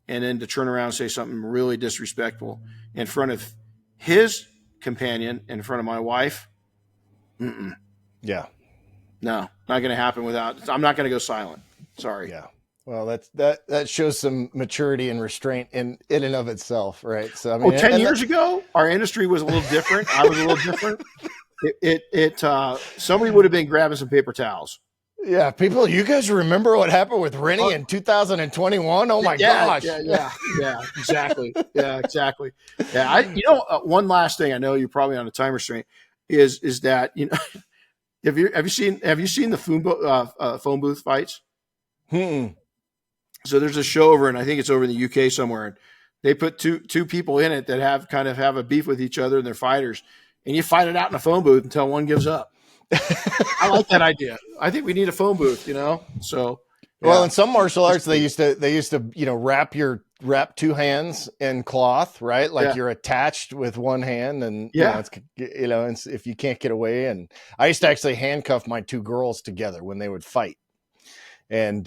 And then to turn around and say something really disrespectful in front of his companion, in front of my wife. Yeah. No, not going to happen without, I'm not going to go silent. Sorry. Yeah. Well, that shows some maturity and restraint in and of itself, right? So I mean, 10 years ago, our industry was a little different. I was a little different. Somebody would have been grabbing some paper towels. Yeah, people, you guys remember what happened with Renny in 2021? Oh my gosh! Yeah, exactly. Yeah, exactly. Yeah, one last thing. I know you're probably on a time restraint. Is that have you seen the phone booth fights? So there's a show over, and I think it's over in the UK somewhere, and they put two people in it that have a beef with each other, and they're fighters, and you fight it out in a phone booth until one gives up. I like that idea. I think we need a phone booth, So, yeah. Well, in some martial arts, they used to wrap 2 hands in cloth, right? Like you're attached with one hand, and it's, if you can't get away. And I used to actually handcuff my 2 girls together when they would fight. And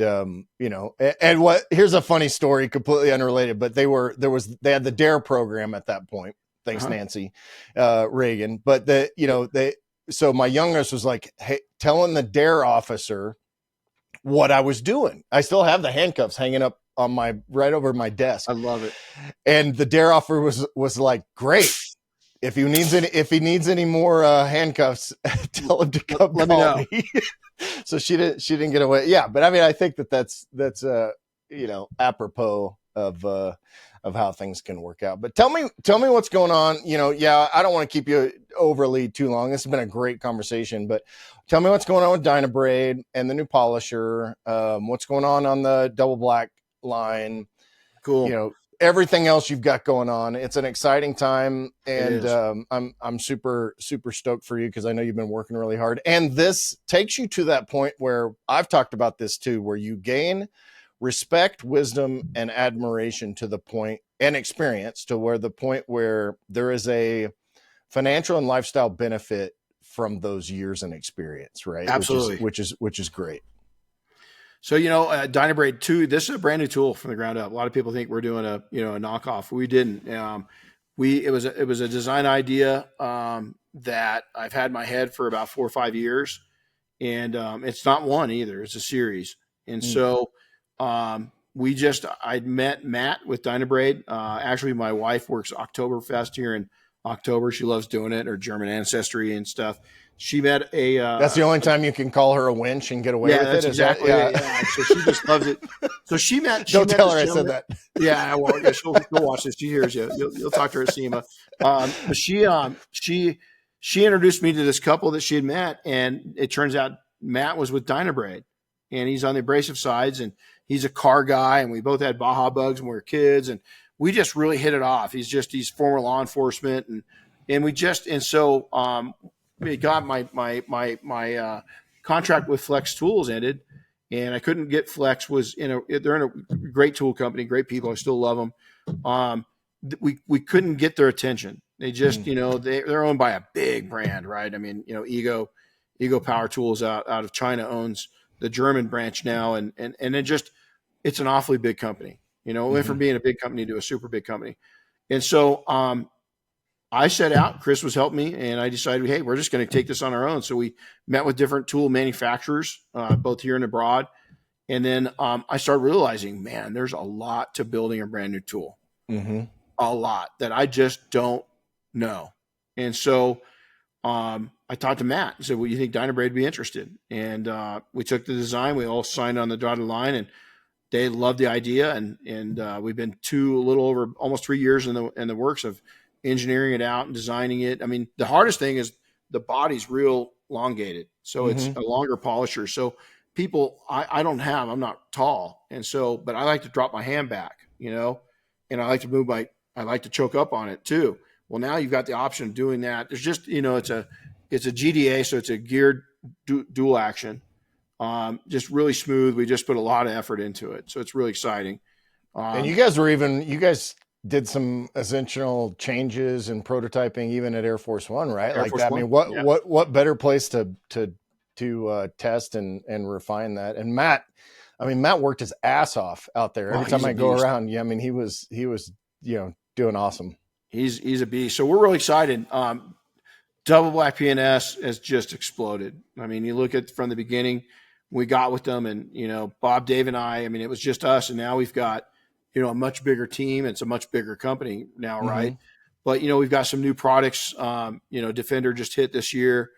here's a funny story, completely unrelated, but they had the DARE program at that point. Thanks, Nancy Reagan. But so my youngest was like, hey, telling the DARE officer what I was doing. I still have the handcuffs hanging up on right over my desk. I love it. And the DARE officer was like, great. If he needs any more handcuffs, tell him to come call me. So she didn't get away. Yeah, but I mean, I think that's apropos of how things can work out. But tell me what's going on. I don't want to keep you overly too long. This has been a great conversation, but tell me what's going on with Dynabraid and the new polisher. What's going on the double black line? Cool. Everything else you've got going on. It's an exciting time, and I'm super, super stoked for you, because I know you've been working really hard. And this takes you to that point where I've talked about this too, where you gain respect, wisdom, and admiration to the point, and experience to where the point where there is a financial and lifestyle benefit from those years and experience, right? Absolutely. Which is great. So, Dynabraid 2, this is a brand new tool from the ground up. A lot of people think we're doing a knockoff. We didn't. It was a design idea that I've had in my head for about 4 or 5 years, and it's not one either. It's a series. And so I met Matt with Dynabraid. Actually, my wife works Oktoberfest here in October. She loves doing it, her German ancestry and stuff. She met a. That's the only time you can call her a winch and get away with it. That's exactly it. Yeah. So she just loves it. So she met. Don't tell her I said that. Yeah, well, yeah, she'll watch this. She hears you. You'll talk to her at SEMA. But she introduced me to this couple that she had met, and it turns out Matt was with Dynabraid, and he's on the abrasive sides, and he's a car guy, and we both had Baja bugs when we were kids, and we just really hit it off. He's former law enforcement, so we got my contract with Flex Tools ended, and I couldn't get Flex. They're in a great tool company, great people. I still love them. We couldn't get their attention. They just, they're owned by a big brand, right? I mean, Ego Power Tools out of China owns the German branch now, and then just, it's an awfully big company. Went from being a big company to a super big company. And so I set out, Chris was helping me, and I decided, hey, we're just going to take this on our own. So we met with different tool manufacturers, both here and abroad. And then I started realizing, man, there's a lot to building a brand new tool, a lot that I just don't know. And so I talked to Matt and said, well, you think Dynabrade would be interested? And we took the design. We all signed on the dotted line, and they loved the idea. And we've been a little over almost 3 years in the works of engineering it out and designing it. I mean, the hardest thing is the body's real elongated. So it's a longer polisher. So I'm not tall. And so, but I like to drop my hand back, and I like to I like to choke up on it too. Well, now you've got the option of doing that. There's just, it's a GDA. So it's a geared dual action. Just really smooth. We just put a lot of effort into it. So it's really exciting. And you guys did some essential changes and prototyping even at Air Force One, right? Air like Force that. One? I mean, what better place to test and refine that? And Matt worked his ass off out there. Every time I go around, I mean, he was doing awesome. He's a beast. So we're really excited. Double Black PNS has just exploded. I mean, you look at from the beginning, we got with them, and Bob, Dave, and I mean, it was just us, and now we've got a much bigger team. It's a much bigger company now, right? But we've got some new products. Defender just hit this year.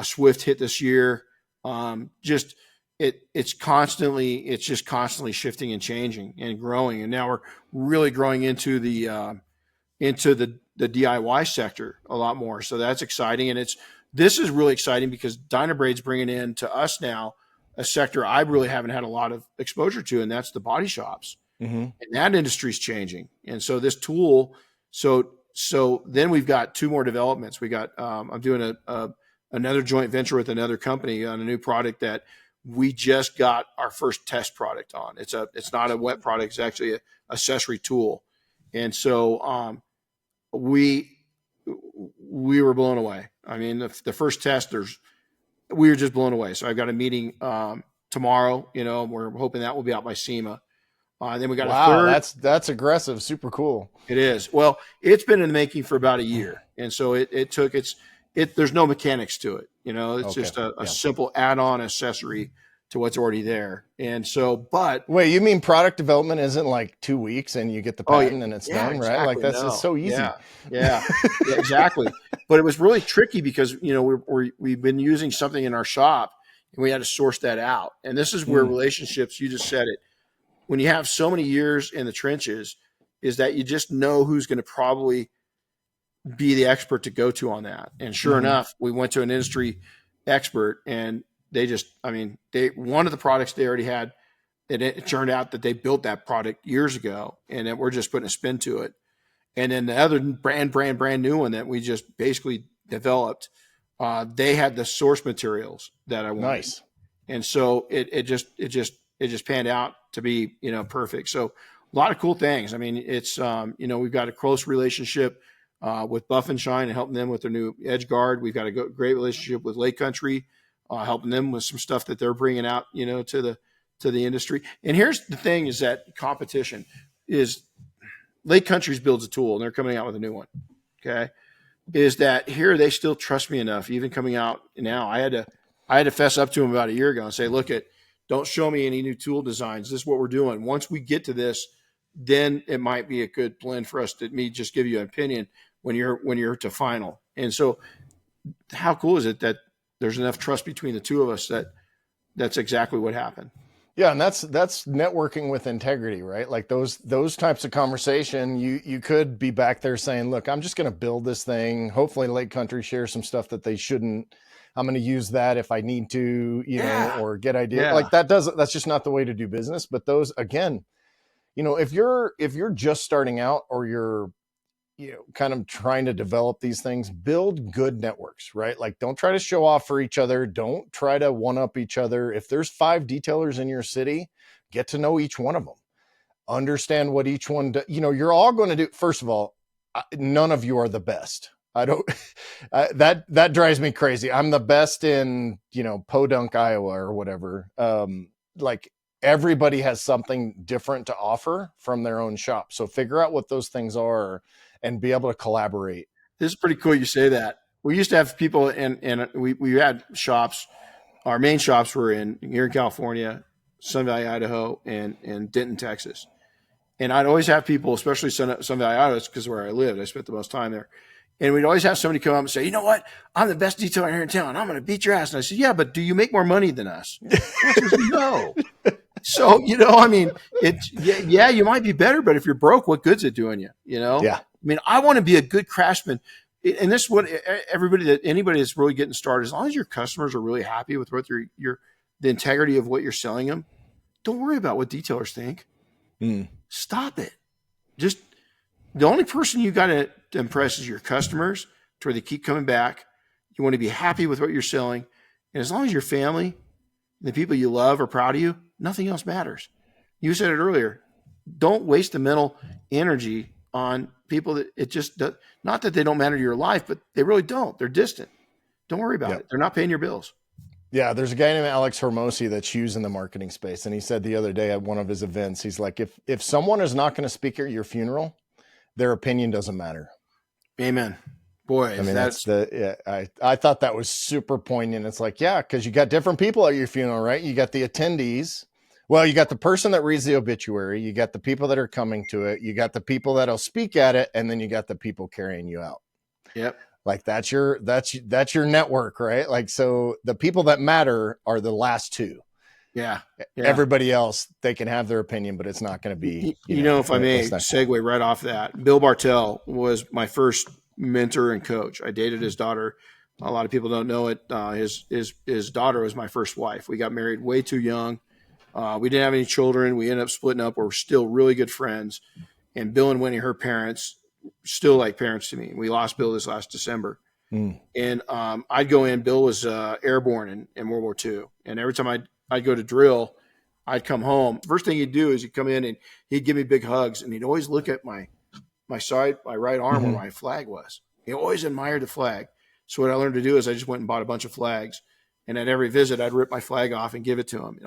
Swift hit this year. It's just constantly shifting and changing and growing. And now we're really growing into the DIY sector a lot more. So that's exciting. And this is really exciting because Dynabrade's bringing in to us now a sector I really haven't had a lot of exposure to, and that's the body shops. And that industry's changing. And so this tool, so then we've got 2 more developments. We got, I'm doing another joint venture with another company on a new product that we just got our first test product on. It's not a wet product. It's actually an accessory tool. And so, we were blown away. I mean, the first testers, we were just blown away. So I've got a meeting, tomorrow, we're hoping that will be out by SEMA. Then we got a third. That's aggressive. Super cool. It is. Well, it's been in the making for about a year. And so there's no mechanics to it. It's just a simple add-on accessory to what's already there. And so, but wait, you mean product development isn't like 2 weeks and you get the patent and it's done, exactly. right? Like that's just so easy. Yeah, exactly. But it was really tricky because, we've been using something in our shop and we had to source that out. And this is where relationships, you just said it, when you have so many years in the trenches, is that you just know who's going to probably be the expert to go to on that. And sure enough, we went to an industry expert, and one of the products they already had, and it turned out that they built that product years ago, and then we're just putting a spin to it. And then the other brand new one that we just basically developed, they had the source materials that I wanted. Nice. And so it just panned out to be, perfect. So a lot of cool things. I mean, it's, we've got a close relationship with Buff and Shine and helping them with their new Edge Guard. We've got a great relationship with Lake Country, helping them with some stuff that they're bringing out, to the industry. And here's the thing: is that competition is Lake Country's builds a tool, and they're coming out with a new one. Okay, is that here they still trust me enough, even coming out now. I had to fess up to them about a year ago and say, look, don't show me any new tool designs. This is what we're doing. Once we get to this, then it might be a good blend for us to just give you an opinion when you're to final. And so how cool is it that there's enough trust between the two of us that's exactly what happened. Yeah. And that's networking with integrity, right? Like those types of conversation, you could be back there saying, look, I'm just going to build this thing. Hopefully Lake Country shares some stuff that they shouldn't. I'm going to use that if I need to, or get ideas. Yeah. Like that's just not the way to do business. But those, again, if you're just starting out or you're, kind of trying to develop these things, build good networks, right? Like don't try to show off for each other. Don't try to one up each other. If there's 5 detailers in your city, get to know each one of them. Understand what each one does. You're all going to do. First of all, none of you are the best. I don't, that drives me crazy. I'm the best in, Podunk, Iowa or whatever. Like everybody has something different to offer from their own shop. So figure out what those things are and be able to collaborate. This is pretty cool you say that. We used to have people, and we had shops. Our main shops were here in California, Sun Valley, Idaho, and Denton, Texas. And I'd always have people, especially Sun Valley, Idaho, because where I lived. I spent the most time there. And we'd always have somebody come up and say, you know what? I'm the best detailer here in town. I'm going to beat your ass. And I said, yeah, but do you make more money than us? Says, no. So, I mean, yeah, you might be better, but if you're broke, what good's it doing you? Yeah. I mean, I want to be a good craftsman. And this is what anybody that's really getting started, as long as your customers are really happy with what the integrity of what you're selling them, don't worry about what detailers think. Stop it. Just the only person you got to impress is your customers to where they keep coming back. You want to be happy with what you're selling. And as long as your family and the people you love are proud of you, nothing else matters. You said it earlier. Don't waste the mental energy on people that it just does. Not that they don't matter to your life, but they really don't. They're distant. Don't worry about it. They're not paying your bills. Yeah, there's a guy named Alex Hormozy that's huge in the marketing space. And he said the other day at one of his events, he's like, if someone is not going to speak at your funeral, their opinion doesn't matter. Amen. Boy, I mean, I thought that was super poignant. It's like, yeah, because you got different people at your funeral, right? You got the attendees. Well, you got the person that reads the obituary. You got the people that are coming to it. You got the people that'll speak at it. And then you got the people carrying you out. Yep. Like that's your network, right? Like, so the people that matter are the last two. Yeah. Everybody else, they can have their opinion, but it's not going to be, if I may segue right off that, Bill Bartell was my first mentor and coach. I dated his daughter. A lot of people don't know it. His daughter was my first wife. We got married way too young. We didn't have any children. We ended up splitting up. We're still really good friends. And Bill and Winnie, her parents, still like parents to me. We lost Bill this last December. And I'd go in. Bill was airborne in World War II. And every time I'd go to drill, I'd come home. First thing he'd do is he'd come in and he'd give me big hugs. And he'd always look at my right arm where my flag was. He always admired the flag. So what I learned to do is I just went and bought a bunch of flags. And at every visit, I'd rip my flag off and give it to him.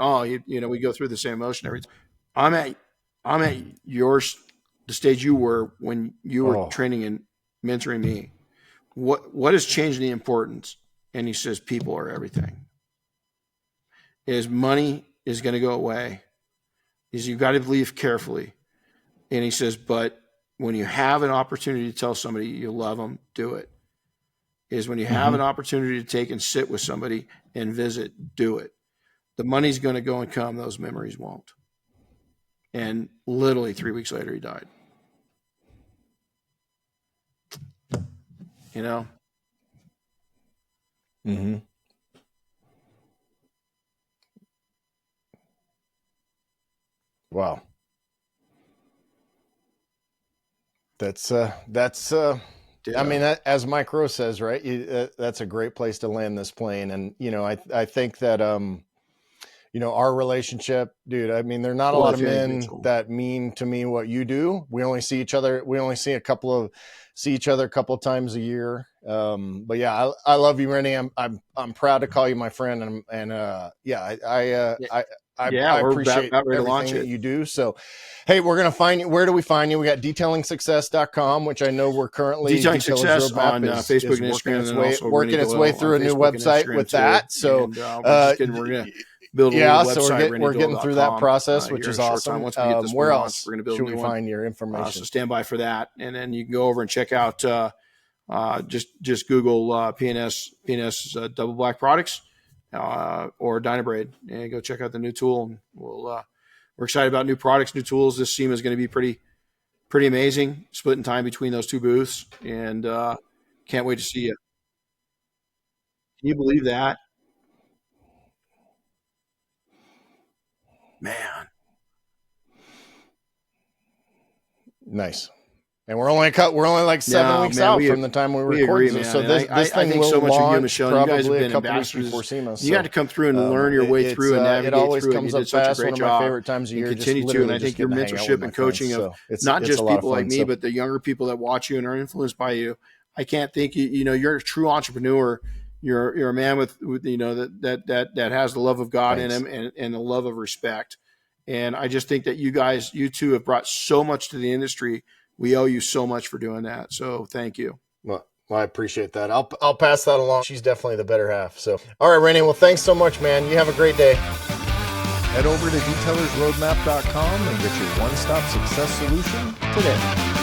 We go through the same emotion every time. I'm at the stage you were when you were training and mentoring me. What has changed the importance? And he says, people are everything. His money is going to go away. You've got to believe carefully. And he says, but when you have an opportunity to tell somebody you love them, do it. Is when you have an opportunity to take and sit with somebody and visit, do it. The money's going to go and come. Those memories won't. And literally 3 weeks later, he died. Wow. That's I mean, as Mike Rowe says, right? That's a great place to land this plane. And, I think that, our relationship, dude, I mean, there are not a lot of men that mean to me what you do. We only see each other. We only see each other a couple of times a year. But yeah, I love you, Renny. I'm proud to call you my friend. I appreciate everything that you do. So, hey, we're going to find you. Where do we find you? We got detailingsuccess.com, which I know we're currently Detailing Success on Facebook and Instagram, working its way through a new website with that. So, we're going to build a website. So we're getting through that process, which is awesome. Where else we're going to build should we find your information? So stand by for that. And then you can go over and check out, just Google PNS Double Black Products. Or Dynabraid, and go check out the new tool. We're excited about new products, new tools. This SEMA is going to be pretty amazing. Splitting time between those two booths, and can't wait to see you. Can you believe that, man? Nice. And we're only like 7 weeks out from the time we record this. So this thing will launch probably a couple weeks before SEMA. You got to come through and learn your way through and navigate through it. It always comes up fast. One of my favorite times of year. Continue to, and I think your mentorship and coaching of not just people like me, but the younger people that watch you and are influenced by you. I can't think. You're a true entrepreneur. You're a man with that has the love of God in him and the love of respect. And I just think that you two have brought so much to the industry. We owe you so much for doing that. So thank you. Well, Well, I appreciate that. I'll pass that along. She's definitely the better half. So, all right, Renny. Well, thanks so much, man. You have a great day. Head over to detailersroadmap.com and get your one-stop success solution today.